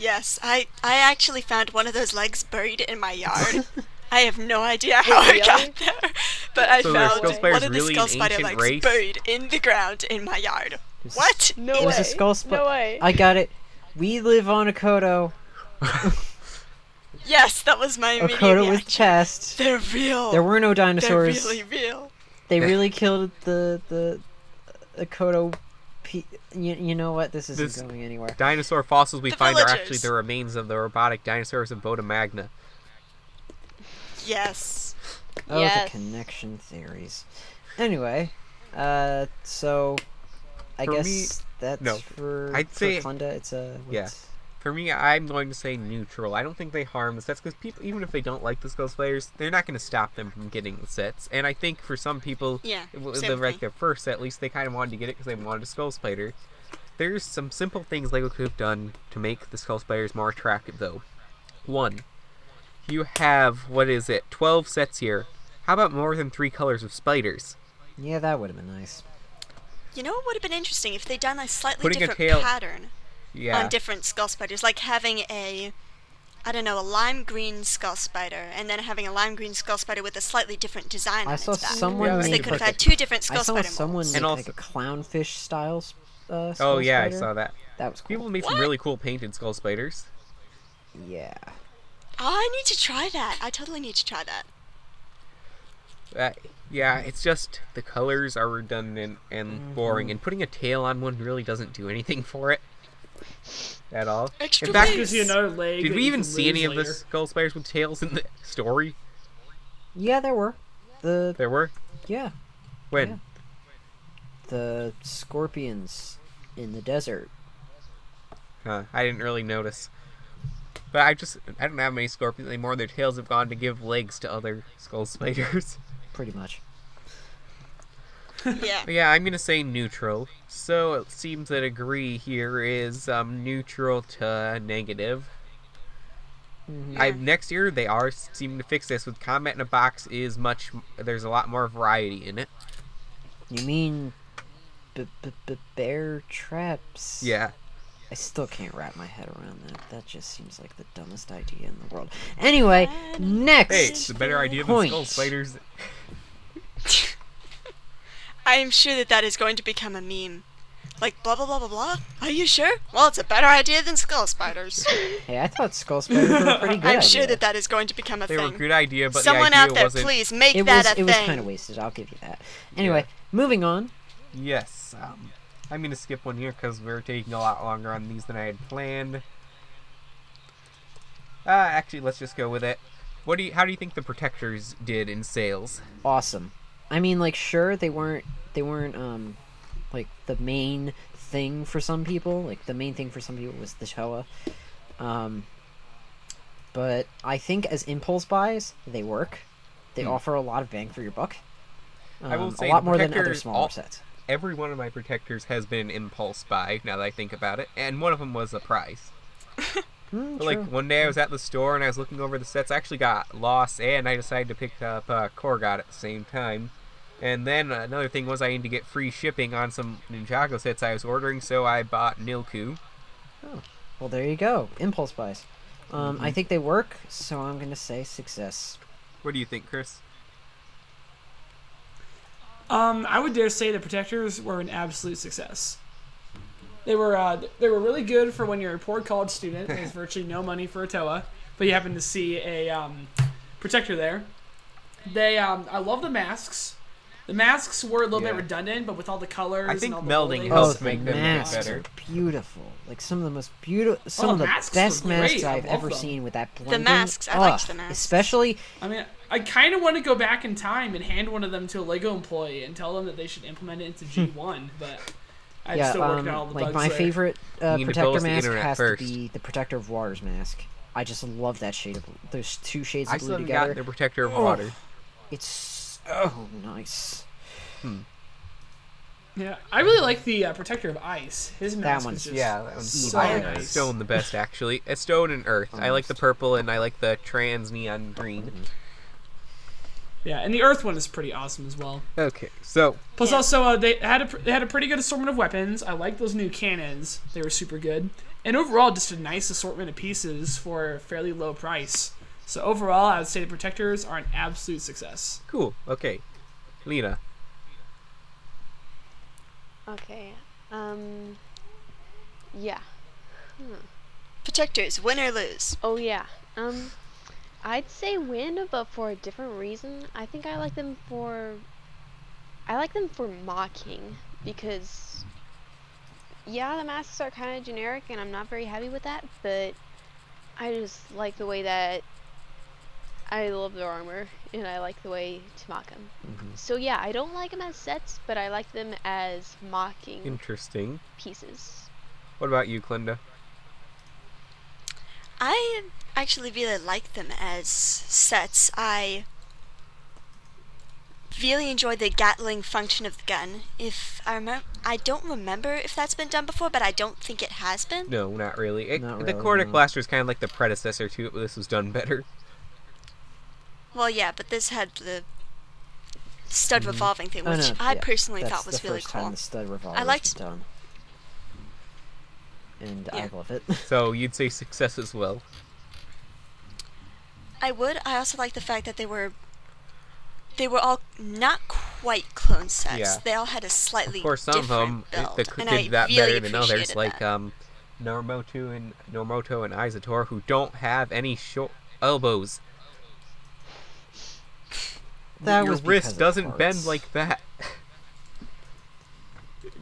D: Yes, I actually found one of those legs buried in my yard. I have no idea how I got there, but I
B: So their
D: found
B: skull spider's
D: one of the
B: really
D: skull
B: an
D: spider
B: ancient
D: legs
B: race?
D: buried in the ground in my yard.
C: There's
D: What?
E: No
C: It was
E: way.
C: a skull spider.
E: No way.
C: I got it. We live on Okoto.
D: Yes, that was my immediate
C: Okoto was
D: reaction.
C: chest.
D: They're real.
C: There were no
D: They're
C: dinosaurs.
D: really real.
C: They really killed the Okoto. You know what? This isn't
B: This-
C: going anywhere.
B: Dinosaur fossils we
D: The
B: find are
D: villagers.
B: actually the remains of the robotic dinosaurs of Boda Magna.
D: Yes.
C: Oh,
E: Yes.
C: the connection theories. Anyway, so I
B: For
C: guess
B: me-
C: that's
B: no.
C: for
B: I'd say-
C: Klunda. It's a
B: Yeah. For me, I'm going to say neutral. I don't think they harm the sets because people, even if they don't like the skull spiders, they're not going to stop them from getting the sets. And I think for some people,
D: Yeah,
B: with
D: same with me.
B: their first set, at least they kind of wanted to get it because they wanted a skull spider. There's some simple things Lego could have done to make the skull spiders more attractive, though. One, you have 12 sets here. How about more than 3 colors of spiders?
C: Yeah, that would have been nice.
D: You know what would have been interesting if they'd done a slightly
B: Putting a
D: different
B: tail-
D: pattern
B: Yeah.
D: on different skull spiders, like having a lime green skull spider, and then having a lime green skull spider with a slightly different design
C: I
D: on
C: saw
D: its back.
C: someone
B: Yeah,
D: So they
C: make
D: could have
C: like
D: had 2 different
C: I
D: skull
C: saw
D: spider
C: someone
D: molds.
C: make
B: And
C: like
B: also-
C: a clownfish style skull
B: Oh yeah,
C: spider.
B: I saw that.
C: That was cool.
B: People made some really cool painted skull spiders.
C: Yeah.
D: Oh, I need to try that. I totally need to try that.
B: Yeah, it's just the colors are redundant and boring, and putting a tail on one really doesn't do anything for it at all.
D: Extra
B: In fact,
D: base.
A: Gives you another leg.
B: did
A: that
B: we
A: you
B: even
A: can
B: see any
A: lose
B: of the
A: later.
B: skull spiders with tails in the story?
C: Yeah, there were.
B: There were?
C: Yeah,
B: When?
C: Yeah. the scorpions in the desert.
B: Huh, I didn't really notice. But I don't have many scorpions anymore. Their tails have gone to give legs to other skull spiders.
C: Pretty much.
D: Yeah.
B: But yeah, I'm gonna say neutral. So it seems that agree here is neutral to negative. Next year they are seeming to fix this with combat in a box is there's a lot more variety in it.
C: You mean bear traps?
B: Yeah.
C: I still can't wrap my head around that. That just seems like the dumbest idea in the world. Anyway, next.
B: Hey, it's a better idea than
C: Point.
B: skull spiders.
D: I am sure that is going to become a meme. Like, blah, blah, blah, blah, blah. Are you sure? Well, it's a better idea than skull spiders.
C: Hey, I thought skull spiders were a pretty good
D: I'm
C: idea.
D: sure that is going to become a
B: They were a
D: thing.
B: good idea, but
D: Someone
B: the idea
D: out there,
B: wasn't.
D: please make
C: It
D: that
C: was
D: a
C: it was
D: thing.
C: kind of wasted. I'll give you that. Anyway, moving on.
B: Yes. I'm gonna skip one here because we're taking a lot longer on these than I had planned. Actually, let's just go with it. How do you think the protectors did in sales?
C: Awesome. I mean, like, sure, they weren't like the main thing for some people. Like, the main thing for some people was the Showa. But I think as impulse buys, they work. They offer a lot of bang for your buck.
B: I will say
C: a lot
B: the
C: more than other
B: protectors
C: smaller sets.
B: Every one of my protectors has been an impulse buy, now that I think about it, and one of them was a prize. But, like, one day I was at the store and I was looking over the sets. I actually got lost, and I decided to pick up Korgot at the same time. And then another thing was I needed to get free shipping on some Ninjago sets I was ordering, so I bought Nilku.
C: Oh, well, there you go. Impulse buys. I think they work, so I'm gonna say success.
B: What do you think, Chris?
A: I would dare say the protectors were an absolute success. They were really good for when you're a poor college student. There's virtually no money for a Toa, but you happen to see a protector there. I love the masks. The masks were a little bit redundant, but with all the colors,
B: I think
A: and all
B: melding
A: the
B: helps
C: Oh,
B: make
C: the
B: them look
C: masks
B: better.
C: are beautiful. Like some of the most beautiful, some
A: Oh,
C: of the
A: masks
C: best
A: were
C: masks
A: great. I
C: I've
A: love
C: ever
A: them.
C: seen with that blending.
D: masks, I liked
C: Ugh,
D: the masks.
C: especially
A: I mean, I kind of want to go back in time and hand one of them to a Lego employee and tell them that they should implement it into G1, but I'm
C: yeah,
A: still working on all the
C: like
A: bugs
C: my
A: there.
C: favorite
B: You need to
C: protector
B: build us the
C: mask
B: internet
C: has
B: first.
C: to be the Protector of Waters mask. I just love that shade of blue. Those two shades
B: I
C: of
B: still
C: blue
B: haven't
C: together.
B: got the protector of
C: Oh.
B: water.
C: It's so nice.
A: Yeah, I really like the protector of ice. His mask
C: one's-
A: is just
B: Yeah, that one's
A: so
B: I like
A: nice.
B: stone the best actually. It's stone and earth. I like the
C: Almost.
B: purple and I like the trans neon green.
A: Yeah, and the Earth one is pretty awesome as well.
B: Okay, so
A: Plus,
D: Yeah.
A: also they had a pretty good assortment of weapons. I like those new cannons; they were super good. And overall, just a nice assortment of pieces for a fairly low price. So overall, I would say the Protectors are an absolute success.
B: Cool. Okay. Lena.
E: Okay. Yeah.
D: Protectors, win or lose?
E: Oh yeah. I'd say win, but for a different reason. I think I like them for mocking, because yeah, the masks are kind of generic and I'm not very happy with that, but I just like the way that I love their armor and I like the way to mock them. So yeah, I don't like them as sets, but I like them as mocking
B: Interesting.
E: pieces.
B: What about you, Clinda?
D: I actually really like them as sets. I really enjoy the Gatling function of the gun. If I remember, I don't remember if that's been done before, but I don't think it has been.
B: No, not really.
C: Not
B: The
C: really,
B: Cordic
C: no.
B: Blaster is kind of like the predecessor to it, but this was done better.
D: Well, yeah, but this had the stud revolving thing,
C: Oh,
D: which
C: no,
D: I
C: yeah,
D: personally
C: that's
D: thought was
C: the
D: really
C: first
D: cool.
C: time the stud revolver
D: liked-
C: was done. And
D: Yeah.
C: I love it.
B: So you'd say success as well.
D: I would. I also like the fact that they were all not quite clone sets.
B: Yeah.
D: They all had a slightly
B: Of course, some of them
D: different build,
B: that
D: and I
B: did that
D: really
B: better than others,
D: appreciated
B: like
D: that.
B: Normoto and Izator, who don't have any short elbows.
C: That
B: Your
C: was because
B: wrist
C: of
B: doesn't
C: parts.
B: bend like that.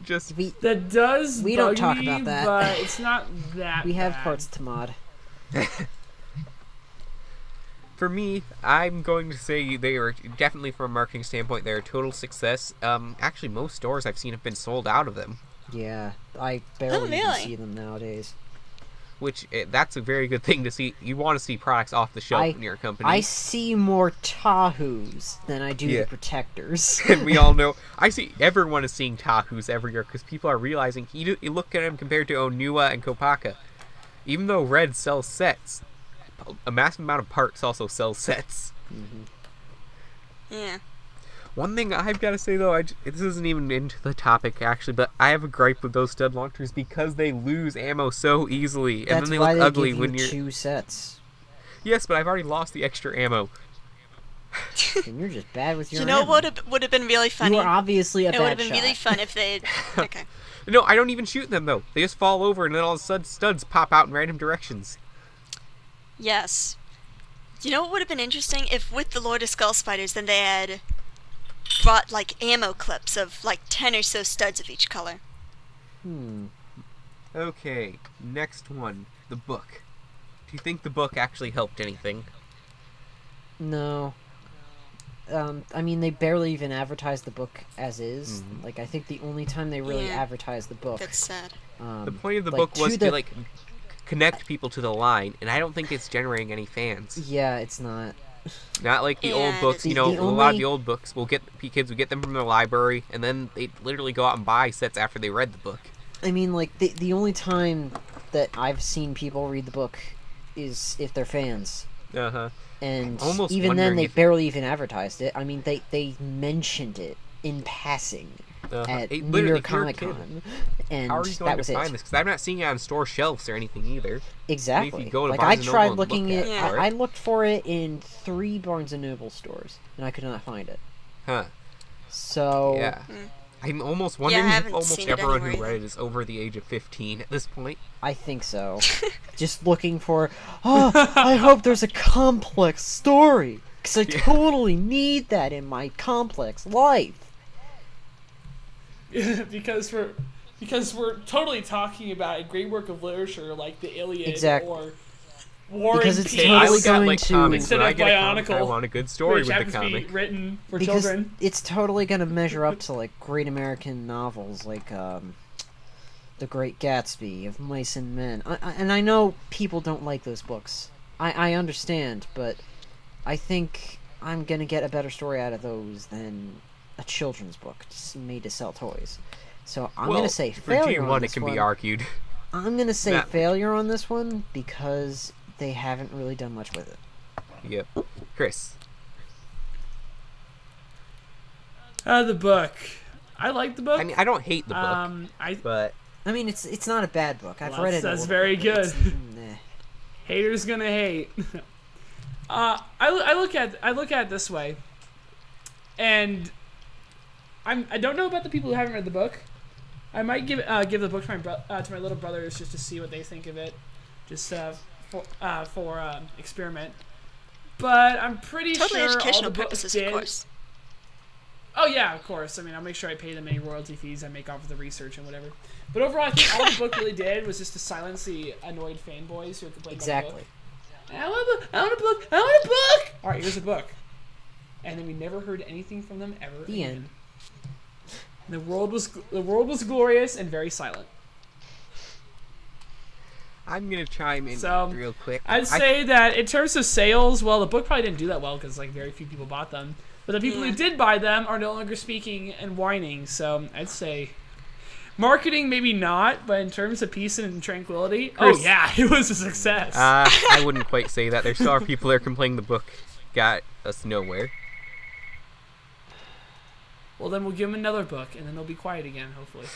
B: Just
A: That does
C: We
A: bug
C: don't talk
A: me,
C: about that.
A: but it's not that
C: We have
A: bad.
C: parts to mod.
B: for me, I'm going to say they are definitely, from a marketing standpoint, they're a total success. Actually, most stores I've seen have been sold out of them,
C: Yeah, I barely even
D: really?
C: see them nowadays.
B: which that's a very good thing to see. You want to see products off the shelf in your company.
C: I see more Tahoos than I do
B: Yeah.
C: the Protectors.
B: And we all know, everyone is seeing Tahoos every year because people are realizing, you look at them compared to Onua and Kopaka. Even though Red sells sets, a massive amount of parts also sells sets.
D: Yeah.
B: One thing I've got to say though, this isn't even into the topic actually, but I have a gripe with those stud launchers because they lose ammo so easily, and
C: That's
B: then they
C: why
B: look
C: they
B: ugly
C: give
B: when
C: you
B: you're.
C: 2 sets.
B: Yes, but I've already lost the extra ammo.
C: And you're just bad with your
D: You know
C: ammo.
D: what would have been really funny?
C: You are obviously a
D: It would
C: bad
D: have been
C: shot.
D: really fun if they. Okay.
B: No, I don't even shoot them though. They just fall over, and then all of a sudden studs pop out in random directions.
D: Yes. You know what would have been interesting if, with the Lord of Skull Spiders, then they had brought like ammo clips of like 10 or so studs of each color.
B: Okay, next one, the book. Do you think the book actually helped anything?
C: No. I mean, they barely even advertised the book as is. Like, I think the only time they really
D: Yeah.
C: advertised the book...
D: That's sad.
B: The point of the
C: like,
B: book was
C: to the-
B: to connect people to the line, and I don't think it's generating any fans.
C: Yeah, it's not.
B: Not like the old
D: And-
B: books. You
C: The-
B: know,
C: the
B: a lot of
C: only-
B: the old books kids would get them from the library, and then they'd literally go out and buy sets after they read the book.
C: I mean, like, the only time that I've seen people read the book is if they're fans.
B: Uh-huh.
C: And
B: Almost
C: even then,
B: wondering
C: they
B: if-
C: barely even advertised it. I mean, they mentioned it in passing at
B: It
C: New
B: literally,
C: York
B: if you're a
C: Comic
B: kid,
C: Con, and
B: How are you
C: that
B: going
C: was
B: to find
C: it.
B: this? Because I'm not seeing it on store shelves or anything either.
C: Exactly.
B: go to
C: Like,
B: Barnes
C: I
B: and Noble
C: tried
B: and
C: looking
B: look
C: at
B: at
D: it.
C: I looked for it in 3 Barnes and Noble stores, and I could not find it.
B: Huh.
C: So
B: Yeah. I'm almost wondering
D: I
B: if
D: haven't
B: almost
D: seen it
B: everyone who
D: anywhere
B: read it is over the age of 15 at this point.
C: I think so. Just looking for, I hope there's a complex story, because I totally need that in my complex life.
A: because we're totally talking about a great work of literature like the Iliad
C: Exactly.
A: or War
C: Because
A: and
C: it's
A: Peace,
B: I
C: totally
B: look at
C: going
B: like
C: to-
B: comics.
A: Instead
B: When I
A: of
B: get a comic, I
A: Bionicle,
B: want a good story
A: which
B: with the
A: happens to
B: comic.
A: be written for
C: Because
A: children.
C: it's totally going to measure up to, like, great American novels, like, The Great Gatsby, of Mice and Men. And I know people don't like those books. I understand, but I think I'm going to get a better story out of those than a children's book just made to sell toys. So I'm going to say
B: for
C: failure on
B: G1
C: this
B: it can
C: one.
B: be argued.
C: I'm going to say
B: Not-
C: failure on this one because they haven't really done much with it.
B: Yep. Chris.
A: The book. I like the book.
B: I mean, I don't hate the book,
A: I
B: but
C: I mean, it's not a bad book. I've
A: Well,
C: read it.
A: that's
C: a little
A: very
C: bit, but
A: good.
C: nah.
A: Haters gonna hate. I look at it this way, and I don't know about the people who haven't read the book. I might give the book to my little brothers just to see what they think of it, just for experiment. But I'm pretty
D: Totally
A: sure all
D: educational
A: the books
D: purposes,
A: did.
D: of course.
A: Oh yeah, of course. I mean, I'll make sure I pay them any royalty fees I make off of the research and whatever. But overall, I think all the book really did was just to silence the annoyed fanboys who complained about the book.
C: Exactly.
A: I want a book. I want a book. All right, here's a book. And then we never heard anything from them ever.
C: The
A: again.
C: end.
A: The world was glorious and very silent.
B: I'm gonna chime in real quick.
A: I'd say that in terms of sales, well, the book probably didn't do that well because like very few people bought them. But the people who did buy them are no longer speaking and whining. So I'd say marketing maybe not, but in terms of peace and tranquility,
B: Chris,
A: oh yeah, it was a success.
B: I wouldn't quite say that. There still are people that are complaining the book got us nowhere.
A: Well, then we'll give them another book, and then they'll be quiet again, hopefully.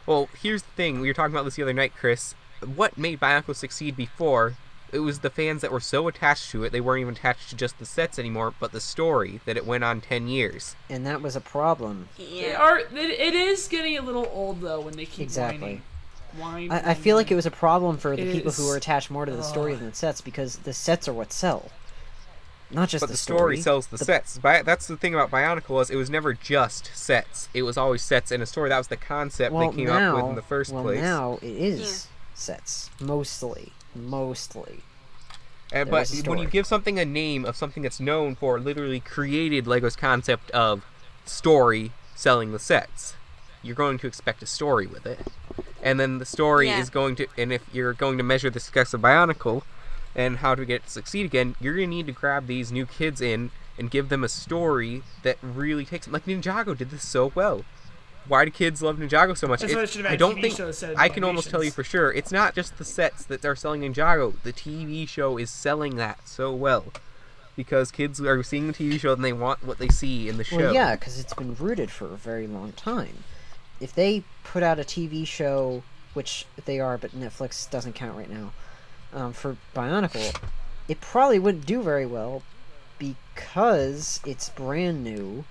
B: Well, here's the thing. We were talking about this the other night, Chris. What made BIONICLE succeed before? It was the fans that were so attached to it, they weren't even attached to just the sets anymore, but the story that it went on 10 years.
C: And that was a problem.
D: Yeah.
A: It is getting a little old, though, when they keep
C: Exactly.
A: whining.
C: I feel like it was a problem for the
A: It
C: people
A: is-
C: who were attached more to the story than the sets, because the sets are what sell. Not just
B: But the story sells the sets. That's the thing about BIONICLE was it was never just sets. It was always sets in a story. That was the concept they came up with in the first place.
C: Now it is sets. Mostly.
B: But when you give something a name of something that's known for literally created Lego's concept of story selling the sets, you're going to expect a story with it. And then the story is going to, and if you're going to measure the success of BIONICLE and how to get it to succeed again, you're going to need to grab these new kids in and give them a story that really takes them. Like Ninjago did this so well. Why do kids love Ninjago so much?
A: That's why it should have
B: I
A: had
B: don't
A: TV
B: think
A: shows instead of
B: I can almost tell you
A: animations.
B: for sure. It's not just the sets that are selling Ninjago. The TV show is selling that so well because kids are seeing the TV show and they want what they see in the show.
C: Well, yeah, because it's been rooted for a very long time. If they put out a TV show, which they are, but Netflix doesn't count right now, for BIONICLE, it probably wouldn't do very well because it's brand new.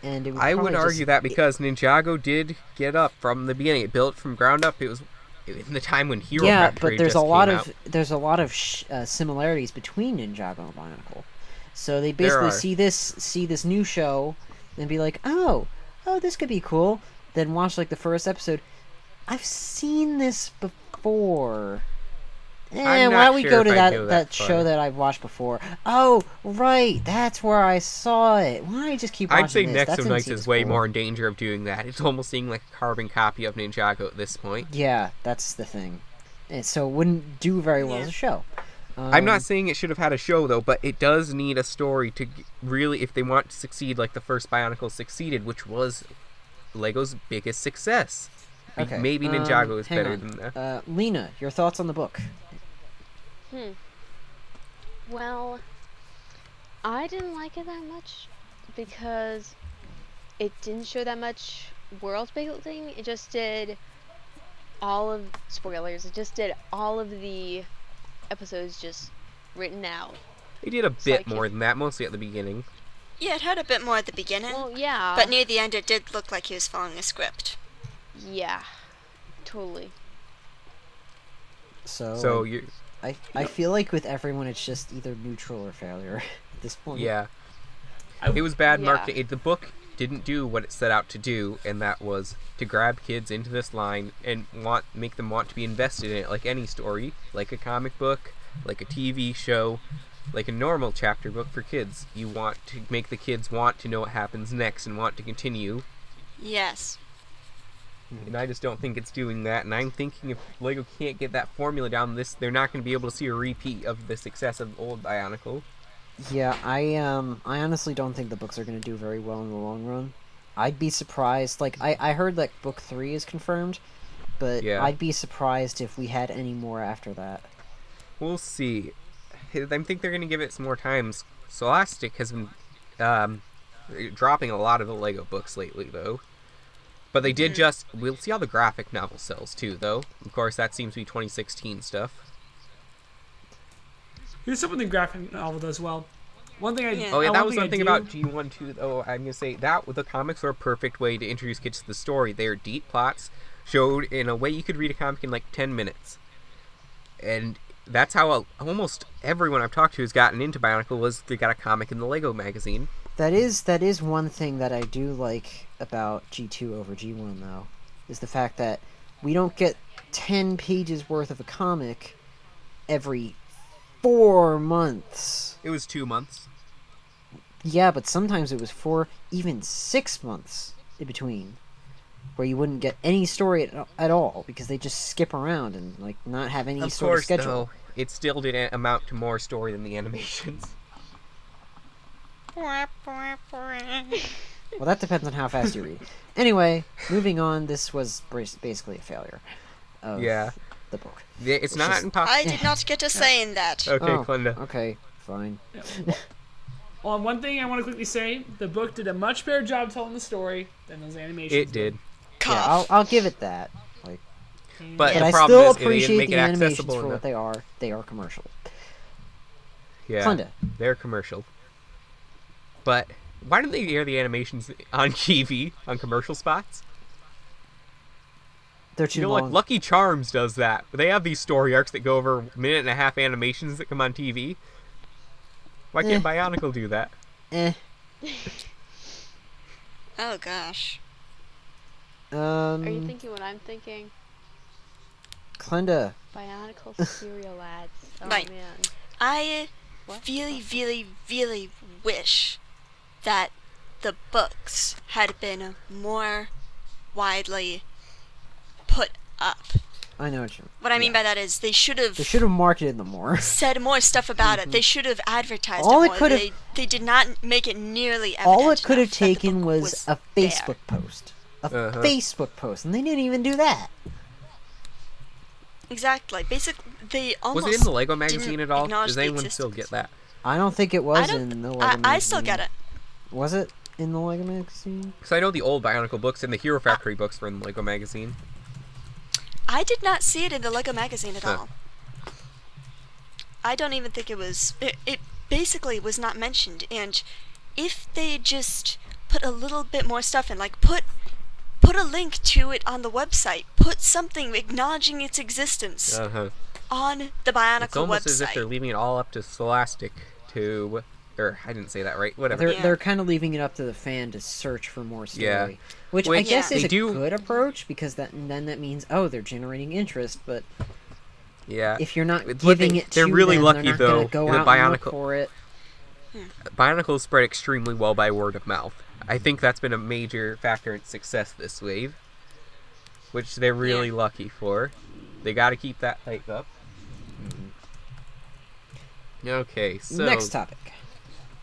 C: And it would
B: I would
C: probably
B: argue that because Ninjago did get up from the beginning. It built from ground up. It was in the time when Hero Factory
C: but there's
B: just
C: a lot
B: came
C: of
B: out.
C: there's a lot of similarities between Ninjago and BIONICLE. So they basically see this new show and be like, oh, this could be cool. Then watch like the first episode. I've seen this before.
B: I'm
C: Why
B: not
C: don't we
B: sure
C: go to
B: if I'd go
C: that
B: that
C: show
B: far.
C: that I've watched before? Oh, right, that's where I saw it. Why don't I just keep watching
B: I'd say
C: this? That
B: Nexo
C: didn't
B: Knights
C: seem
B: is way
C: cool.
B: more in danger of doing that. It's almost seeing like a carbon copy of Ninjago at this point.
C: Yeah, that's the thing. And so it wouldn't do very well as a show.
B: I'm not saying it should have had a show though, but it does need a story to really, if they want to succeed like the first BIONICLE succeeded, which was Lego's biggest success.
C: Okay.
B: Maybe Ninjago is
C: hang
B: better
C: on.
B: than that.
C: Lena, your thoughts on the book?
E: Well, I didn't like it that much because it didn't show that much world building. It just did all of spoilers. It just did all of the episodes just written out.
B: They did a
E: So
B: bit more than that, mostly at the beginning.
D: Yeah, it had a bit more at the beginning.
E: Well, yeah.
D: But near the end, it did look like he was following a script.
E: Yeah, totally.
B: So you,
C: I feel like with everyone it's just either neutral or failure at this point.
B: yeah, it was bad
E: Yeah.
B: marketing. The book didn't do what it set out to do, and that was to grab kids into this line and make them want to be invested in it, like any story, like a comic book, like a TV show, like a normal chapter book for kids. You want to make the kids want to know what happens next and want to continue.
D: Yes.
B: And I just don't think it's doing that. And I'm thinking if Lego can't get that formula down, they're not going to be able to see a repeat of the success of old BIONICLE.
C: Yeah, I honestly don't think the books are going to do very well in the long run. I'd be surprised. Like I heard that book 3 is confirmed, but
B: Yeah.
C: I'd be surprised if we had any more after that.
B: We'll see. I think they're going to give it some more time. Scholastic has been dropping a lot of the Lego books lately, though. But they did just... We'll see how the graphic novel sells, too, though. Of course, that seems to be 2016 stuff.
A: Here's something the graphic novel does well. One thing
D: Yeah.
B: Oh, yeah, that was
A: one
B: one thing about G1, too, though. I'm going to say that the comics are a perfect way to introduce kids to the story. They are deep plots, showed in a way you could read a comic in, like, 10 minutes. And that's how almost everyone I've talked to who's gotten into Bionicle was they got a comic in the Lego magazine.
C: That is one thing that I do like about G2 over G1, though, is the fact that we don't get 10 pages worth of a comic every 4 months.
B: It was 2 months.
C: Yeah, but sometimes it was 4, even 6 months in between, where you wouldn't get any story at all because they just skip around and like not have any
B: Of
C: sort
B: course,
C: of schedule.
B: though, it still didn't amount to more story than the animations.
C: Well, that depends on how fast you read. Anyway, moving on. This was basically a failure of
B: Yeah.
C: the book.
B: It's not
C: just-
B: impossible.
D: I did not get a say in that.
B: Okay,
C: Oh,
B: Glenda.
C: Okay, fine.
A: Well, one thing I want to quickly say, the book did a much better job telling the story than those animations.
B: It did.
C: Yeah, I'll give it that. Like,
B: But
C: but
B: the
C: I
B: problem
C: still
B: is they didn't
C: appreciate
B: make
C: the
B: it
C: animations
B: accessible
C: for
B: enough.
C: what they are. They are commercial.
B: Yeah,
C: Glenda.
B: they're commercial. But why don't they air the animations on TV, on commercial spots?
C: They're too
B: You know,
C: long.
B: like Lucky Charms does that. They have these story arcs that go over a minute and a half animations that come on TV. Why can't Bionicle do that?
C: Eh.
D: Oh gosh.
E: Are you thinking what I'm thinking?
C: Glenda.
E: Bionicle cereal ads. Oh
D: Right.
E: man.
D: I
E: What?
D: really, really, really wish that the books had been more widely put up.
C: I know what you.
D: What I mean by that is they should
C: They should have marketed them more.
D: said more stuff about it. They should have advertised
C: All
D: it
C: it
D: more.
C: could've-
D: They did not make it nearly evident.
C: All it could have
D: enough that the
C: taken
D: book
C: was a
D: there.
C: Facebook post. A
B: Uh-huh.
C: Facebook post, and they didn't even do that.
D: Exactly. Basically, they almost
B: Was it in the Lego magazine
D: didn't
B: at all?
D: acknowledge
B: Does
D: the
B: anyone still get
D: existence.
B: that?
C: I don't think it
D: I
C: was
D: don't.
C: in the Lego
D: I still
C: magazine.
D: get it.
C: Was it in the Lego magazine?
B: Because I know the old Bionicle books and the Hero Factory books were in the Lego magazine.
D: I did not see it in the Lego magazine at
B: Huh.
D: all. I don't even think it was. It basically was not mentioned. And if they just put a little bit more stuff in, like put a link to it on the website, put something acknowledging its existence
B: Uh-huh.
D: on the Bionicle
B: It's almost as if they're
D: website.
B: leaving it all up to Scholastic to... Or, I didn't say that right. Whatever.
C: They're
D: Yeah.
C: they're kind of leaving it up to the fan to search for more story,
B: Yeah.
C: which I
B: Which
C: guess
B: they
C: is a
B: do-
C: good approach because then that means they're generating interest. But
B: Yeah.
C: if you're not
B: But
C: giving it
B: they're
C: to
B: really
C: them,
B: lucky,
C: they're not
B: though,
C: gonna go
B: in the
C: out and look
B: Bionicle-
C: for it.
B: Bionicle is spread extremely well by word of mouth. I think that's been a major factor in success this wave, which they're really
D: Yeah.
B: lucky for. They got to keep that hype up. Okay, so
C: Next topic.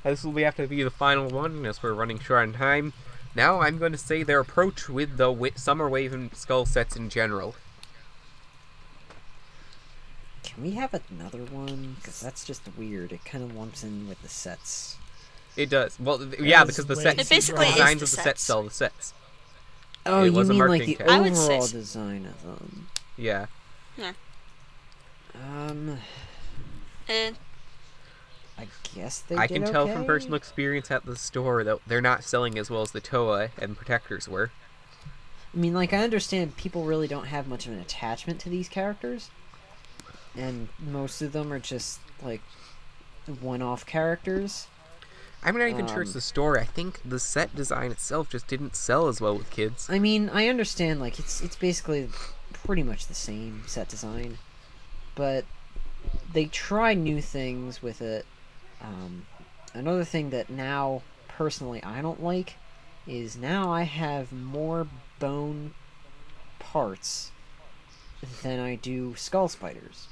B: this will have to be the final one as we're running short on time. Now I'm going to say their approach with the Summer Wave and Skull sets in general.
C: Can we have another one? Because that's just weird. It kind of lumps in with the sets.
B: It does. Well, yeah,
A: That's
B: because the
A: way
B: set
D: It basically is
B: designs
D: the
B: of the sets
D: sets.
B: sell the sets.
C: Oh,
B: It
C: you
B: was a
C: mean like
B: marketing
C: the
B: tag.
D: I would say
C: overall
D: s-
C: design of them?
B: Yeah.
D: Eh,
C: I guess they
B: I
C: did
B: can tell from
C: okay.
B: personal experience at the store that they're not selling as well as the Toa and Protectors were.
C: I mean, like, I understand people really don't have much of an attachment to these characters. And most of them are just, like, one-off characters.
B: I'm not even sure it's
C: Um,
B: the story. I think the set design itself just didn't sell as well with kids.
C: I mean, I understand, like, it's basically pretty much the same set design. But they try new things with it. Another thing that now, personally, I don't like is now I have more bone parts than I do skull spiders.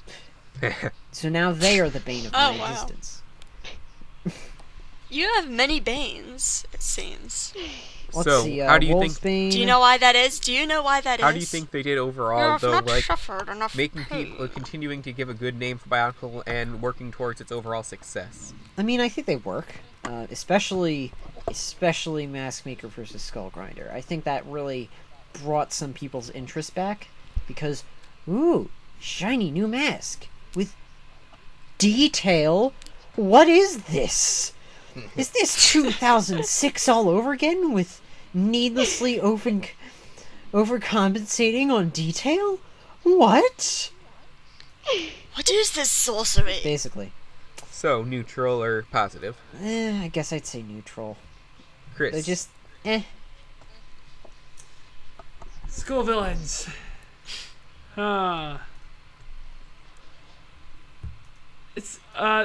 C: So now they are the bane of
D: Oh,
C: my
D: wow.
C: existence.
D: you have many banes, it seems.
C: Let's
B: So,
C: see,
B: how do you
C: Wolf's
B: think-
C: Bane.
D: Do you know why that is? Do you know why that is?
B: How do you think they did overall,
D: You've
B: though,
D: not
B: like
D: suffered enough
B: making
D: pain.
B: people continuing to give a good name for Bionicle and working towards its overall success?
C: I mean, I think they work. Especially Mask Maker versus Skull Grinder. I think that really brought some people's interest back because, ooh, shiny new mask with detail. What is this? Is this 2006 all over again with needlessly overcompensating on detail? What?
D: What is this sorcery?
C: Basically.
B: So, neutral or positive?
C: I guess I'd say neutral.
B: Chris.
C: They're just,
A: School villains. It's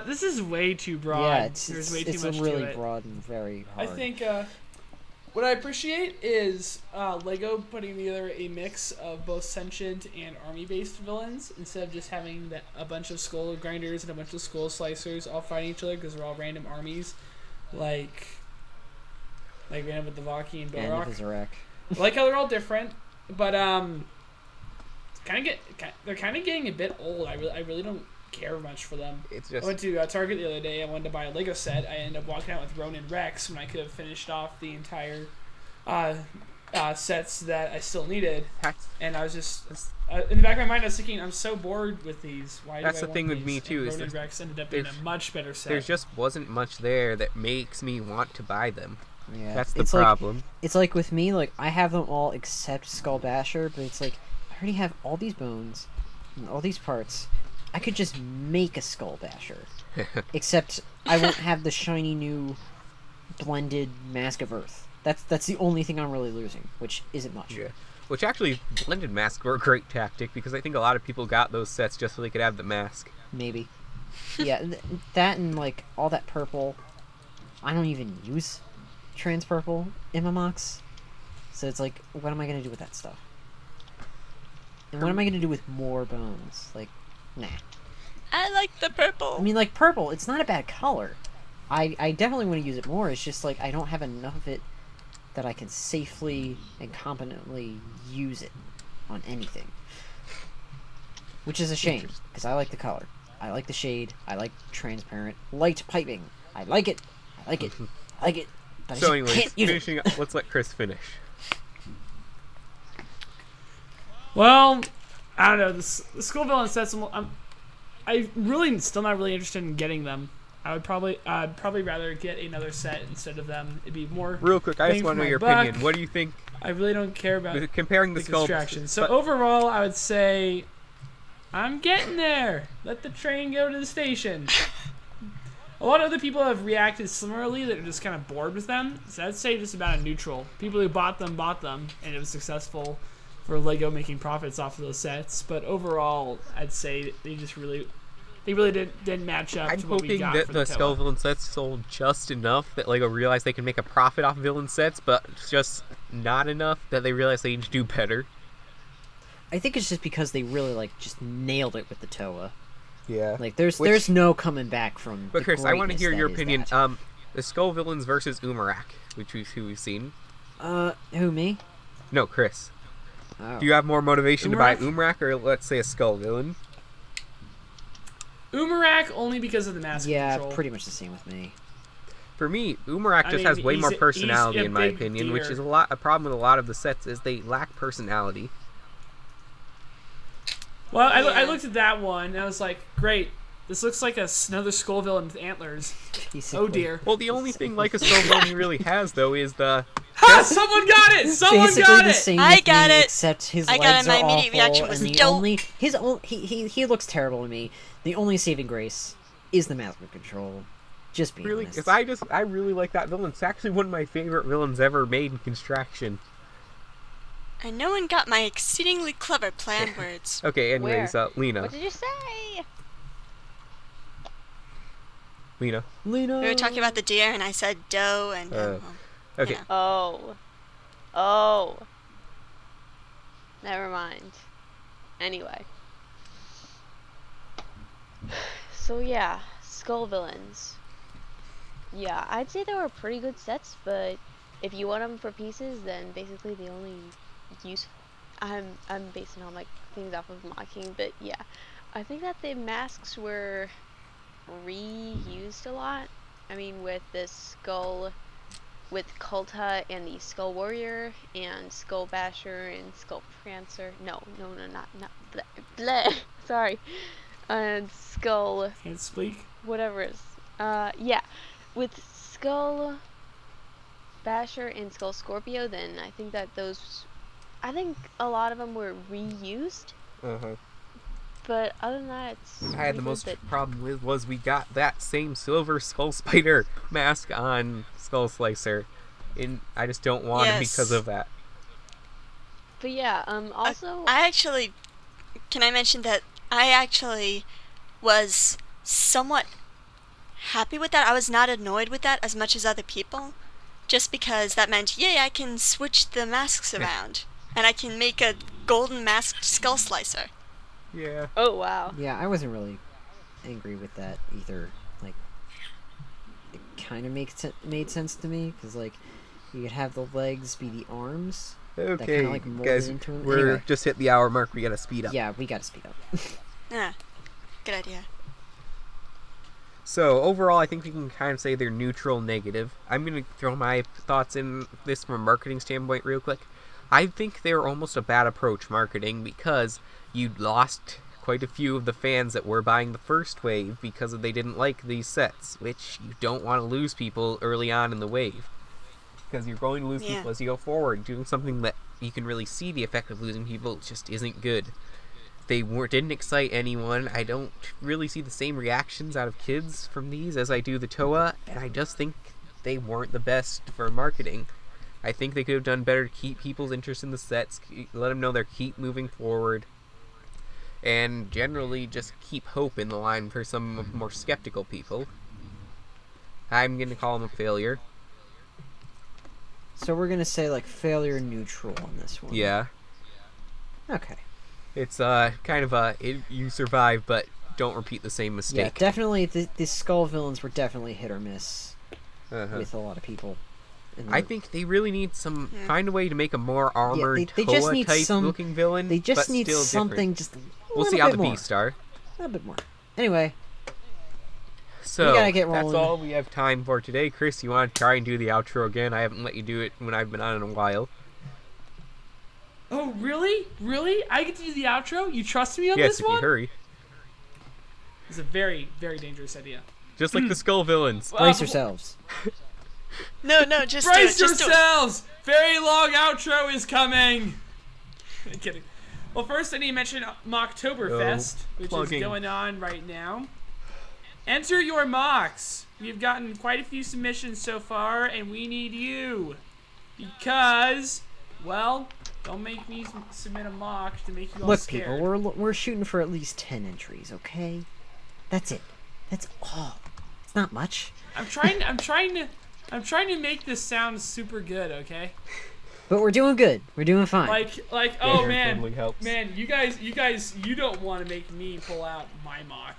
A: this is way too broad.
C: yeah,
A: There's way
C: it's
A: too much
C: really
A: to it.
C: broad and very
A: I
C: hard.
A: think what I appreciate is Lego putting together a mix of both sentient and army-based villains instead of just having a bunch of skull grinders and a bunch of skull slicers all fighting each other because they're all random armies, like we have with the Vaki and
C: And
A: Dorok.
C: Vizarek.
A: I like how they're all different, but they're kind of getting a bit old. I really don't care much for them.
B: It's
A: I
B: just
A: went to Target the other day. I wanted to buy a Lego set. I ended up walking out with Ronin Rex when I could have finished off the entire sets that I still needed.
B: that's,
A: And I was just in the back of my mind, I was thinking, I'm so bored with these. Why
B: That's
A: do I
B: the thing
A: want
B: with me
A: these?
B: too,
A: And
B: is
A: Ronin
B: there's-
A: Rex ended up being a
B: there's-
A: much better set.
B: there just wasn't much there that makes me want to buy them.
C: Yeah,
B: That's the
C: it's
B: problem.
C: It's like with me, like I have them all except Skull Basher, but it's like I already have all these bones and all these parts. I could just make a Skull Basher, except I won't have the shiny new blended Mask of Earth. That's the only thing I'm really losing, which isn't much.
B: Yeah. Which actually, blended masks were a great tactic because I think a lot of people got those sets just so they could have the mask.
C: Maybe. Yeah, that and like all that purple. I don't even use trans purple in my mocks, so it's like, what am I gonna do with that stuff? And what am I gonna do with more bones? Like, nah.
D: I like the purple.
C: I mean, like purple, it's not a bad color. I definitely want to use it more. It's just like I don't have enough of it that I can safely and competently use it on anything. Which is a shame, because I like the color. I like the shade. I like transparent light piping. I like it. I like it. I like it. But I
B: So
C: just
B: anyways,
C: can't use it.
B: finishing up, let's let Chris finish.
A: Well, I don't know. The school villain sets. I really still not really interested in getting them. I'd probably rather get another set instead of them. It'd be more.
B: Real quick, I
A: bang
B: just want
A: for
B: to know
A: my
B: your
A: buck.
B: opinion. What do you think?
A: I really don't care about
B: Comparing the
A: the
B: sculpts.
A: construction. So
B: but-
A: overall, I would say I'm getting there. Let the train go to the station. A lot of other people have reacted similarly that are just kind of bored with them. So I'd say just about a neutral. People who bought them, and it was successful for Lego making profits off of those sets. But overall, I'd say they really didn't match up
B: I'm
A: to what we
B: hoping
A: got
B: that
A: for
B: the
A: Toa.
B: Skull villain sets sold just enough that Lego realized they can make a profit off villain sets, but just not enough that they realize they need to do better.
C: I think it's just because they really like just nailed it with the Toa.
B: Yeah.
C: Like there's no coming back from.
B: But
C: the
B: Chris, I want to
C: greatness
B: hear
C: that
B: your
C: is
B: opinion.
C: that.
B: The Skull villains versus Umarak, who we've seen.
C: Who, me?
B: No, Chris.
C: Oh.
B: Do you have more motivation to buy
A: Umarak?
B: Umarak or let's say a Skull villain?
A: Umarak only because of the mask
C: Yeah,
A: control.
C: pretty much the same with me.
B: For me, Umarak
A: I
B: just
A: mean,
B: has way
A: he's
B: more
A: a-
B: personality
A: he's a
B: in my
A: big
B: opinion, which
A: deer.
B: is a problem with a lot of the sets is they lack personality.
A: Well, I
D: Yeah.
A: looked at that one and I was like, great. This looks like another skull villain with antlers.
C: Basically.
A: Oh dear.
B: Well, the only thing like a Skull villain he really has though is the
A: Ha! Someone got it! Someone
C: Basically
A: got
C: the
A: it!
C: same
D: I
C: with
D: got
C: me,
D: it.
C: except his
D: I got
C: legs
D: it. My
C: are
D: immediate
C: awful,
D: reaction was
C: and the
D: dope.
C: only he looks terrible to me. The only saving grace is the mask control. Just being
B: really
C: honest.
B: because I really like that villain. It's actually one of my favorite villains ever made in construction.
D: And no one got my exceedingly clever planned words.
B: Okay, anyways, Lena.
E: What did you say?
B: Lena.
C: Lena.
D: We were talking about the deer, and I said doe, and
B: Okay.
D: Yeah.
E: Oh. Never mind. Anyway. So yeah, skull villains. Yeah, I'd say they were pretty good sets, but if you want them for pieces, then basically the only use. I'm basing all my things off of mocking, but yeah, I think that the masks were reused a lot. I mean, with this skull with Kulta and the Skull Warrior and Skull Basher and Skull Prancer. No, not bleh. Sorry. And Skull
A: Can't speak.
E: whatever it is. Yeah. With Skull Basher and Skull Scorpio, then I think a lot of them were reused. But other than that, it's
B: I had the most problem with was we got that same silver Skull Spider mask on Skull Slicer, and I just don't want it because of that.
E: But yeah, also
D: Can I mention that I actually was somewhat happy with that. I was not annoyed with that as much as other people, just because that meant, yay, I can switch the masks around, and I can make a golden masked Skull Slicer.
B: Yeah.
E: Oh wow.
C: Yeah, I wasn't really angry with that either. Like, it kind of made sense to me, because, like, you could have the legs be the arms.
B: Okay,
C: that kinda, like, molded
B: guys,
C: into them.
B: we're
C: Anyway.
B: just hit the hour mark. We gotta speed up.
C: Yeah, we gotta speed up.
D: Yeah, good idea.
B: So, overall, I think we can kind of say they're neutral, negative. I'm going to throw my thoughts in this from a marketing standpoint real quick. I think they were almost a bad approach marketing, because you lost quite a few of the fans that were buying the first wave because they didn't like these sets, which you don't want to lose people early on in the wave. Because you're going to lose people as you go forward. Doing something that you can really see the effect of losing people just isn't good. They didn't excite anyone. I don't really see the same reactions out of kids from these as I do the Toa, and I just think they weren't the best for marketing. I think they could have done better to keep people's interest in the sets, let them know they're keep moving forward, and generally just keep hope in the line for some more skeptical people. I'm going to call them a failure.
C: So we're gonna say, like, failure neutral on this one.
B: Yeah.
C: Okay.
B: It's kind of you survive, but don't repeat the same mistake.
C: Yeah, definitely, the Skull villains were definitely hit or miss with a lot of people.
B: I think they really need find a way to make a more armored
C: they just need
B: Toa-type looking villain.
C: They just
B: but
C: need
B: still
C: something
B: different.
C: just a
B: We'll
C: little
B: see how
C: bit
B: the
C: more.
B: beasts are.
C: A little bit more. Anyway,
B: So,
C: we gotta get
B: that's
C: rolling.
B: all we have time for today. Chris, you want to try and do the outro again? I haven't let you do it when I've been on in a while.
A: Oh, really? Really? I get to do the outro? You trust me on
B: Yes,
A: this
B: if
A: one?
B: you hurry.
A: It's a very, very dangerous idea.
B: Just like the Skull villains.
C: brace yourselves.
D: No, just do it.
A: Brace
D: Just do it.
A: yourselves! Very long outro is coming! I'm kidding. Well, first I need to mention Mocktoberfest, which
B: plugging.
A: is going on right now. Enter your mocks. We've gotten quite a few submissions so far, and we need you. Because, well, don't make me submit a mock to make you all
C: Look,
A: scared.
C: people, we're shooting for at least 10 entries, okay? That's it. That's all. It's not much.
A: I'm trying to make this sound super good, okay?
C: But we're doing good. We're doing fine.
A: Like, oh
B: Sure,
A: man,
B: totally helps.
A: man, you guys, you don't want to make me pull out my mock,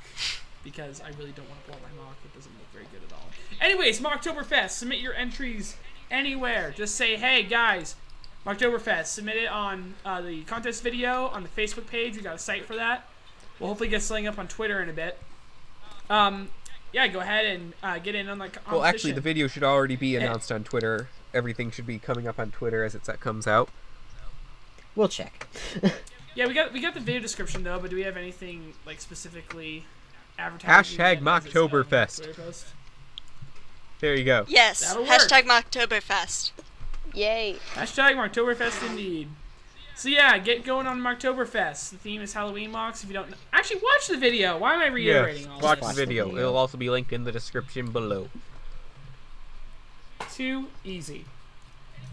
A: because I really don't want to pull out my mock. It doesn't look very good at all. Anyways, Mocktoberfest, submit your entries anywhere. Just say, hey guys, Mocktoberfest, submit it on the contest video on the Facebook page. We got a site for that. We'll hopefully get something up on Twitter in a bit. Yeah, go ahead and get in on the competition.
B: Well, actually, the video should already be announced on Twitter. Everything should be coming up on Twitter as it comes out.
C: We'll check.
A: Yeah, we got the video description though, but do we have anything like specifically advertising?
B: Hashtag Mocktoberfest. There you go.
D: Yes,
A: That'll work.
D: hashtag Mocktoberfest.
E: Yay.
A: Hashtag Mocktoberfest indeed. So yeah, get going on Mocktoberfest. The theme is Halloween mocks. If you don't know, actually watch the video. Why am I reiterating all
B: Watch
A: this?
B: the video.
C: video.
B: It'll also be linked in the description below.
A: Too easy.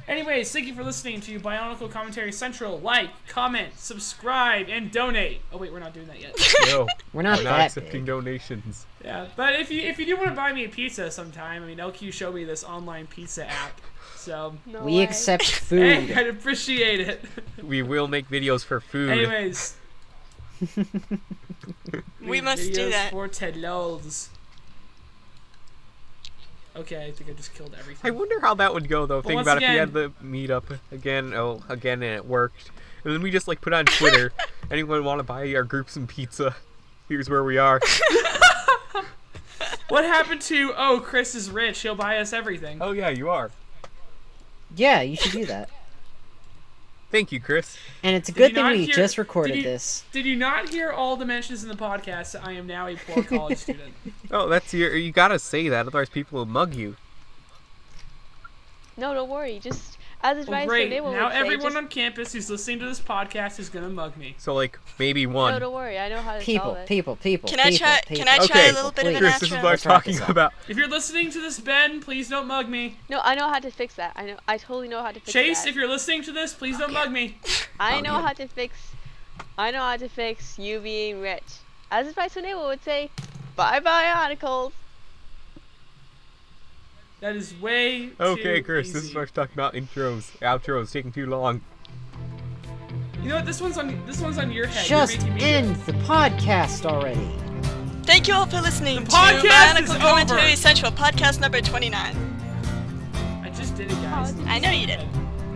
A: Anyways, thank you for listening to BIONICLE Commentary Central. Like, comment, subscribe, and donate. Oh wait, we're not doing that yet.
B: No,
C: We're not
B: we're
C: that
B: not accepting
C: big.
B: donations.
A: Yeah, but if you do want to buy me a pizza sometime, I mean, LQ showed me this online pizza app, so
E: No
C: We
E: way.
C: accept
A: hey,
C: food.
A: I'd appreciate it.
B: We will make videos for food.
A: Anyways,
D: We must do
A: videos
D: that.
A: for Ted Lols. Okay, I think I just killed everything.
B: I wonder how that would go, though. Think
A: once
B: about if we
A: again-
B: had the meetup again, and it worked. And then we just, put on Twitter, anyone want to buy our group some pizza? Here's where we are.
A: What happened to, oh, Chris is rich, he'll buy us everything.
B: Oh, yeah, you are.
C: Yeah, you should do that.
B: Thank you, Chris.
C: And it's a
A: Did
C: good
A: you
C: thing
A: not
C: we
A: hear-
C: just recorded
A: did you-
C: this.
A: Did you not hear all the mentions in the podcast that I am now a poor college student?
B: Oh, that's you gotta say that, otherwise people will mug you.
E: No, don't worry. Just as
A: Well,
E: advice
A: great.
E: from Nemo
A: Now
E: would say,
A: everyone
E: just,
A: on campus who's listening to this podcast is gonna mug me.
B: So, like, maybe
E: no,
B: one.
E: don't worry. I know how to
C: People,
E: solve it.
C: people.
D: Can I try?
C: people.
D: Can I try
B: Okay,
D: a little bit of an
C: please.
B: Chris, this is
D: outro?
B: what I'm
C: Let's wrap
B: talking
C: this up.
B: about.
A: If you're listening to this, Ben, please don't mug me.
E: No, I know how to fix that. I totally know how to fix
A: Chase,
E: that.
A: if you're listening to this, please don't mug me.
E: I know how to fix. I know how to fix you being rich. As advice from Nemo would say, bye Bionicles.
A: That is way
B: Okay,
A: too
B: Chris,
A: easy.
B: this is what I'm talking about. Intros, outros, taking too long.
A: You know what? This one's on your head.
C: Just
A: You're making me
C: end the podcast already.
D: Thank you all for listening to
A: podcast is
D: BIONICLE Commentary
A: over.
D: Central, podcast number 29.
A: I just did it, guys.
D: I know you did.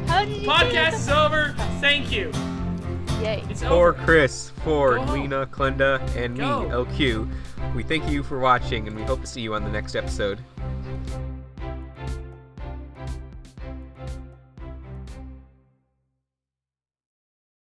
E: How did you
A: Podcast is over. Thank you.
E: Yay.
A: It's
B: For
A: over.
B: Chris, for
A: Go home.
B: Lena, Klenda, and me,
A: Go.
B: LQ, we thank you for watching, and we hope to see you on the next episode.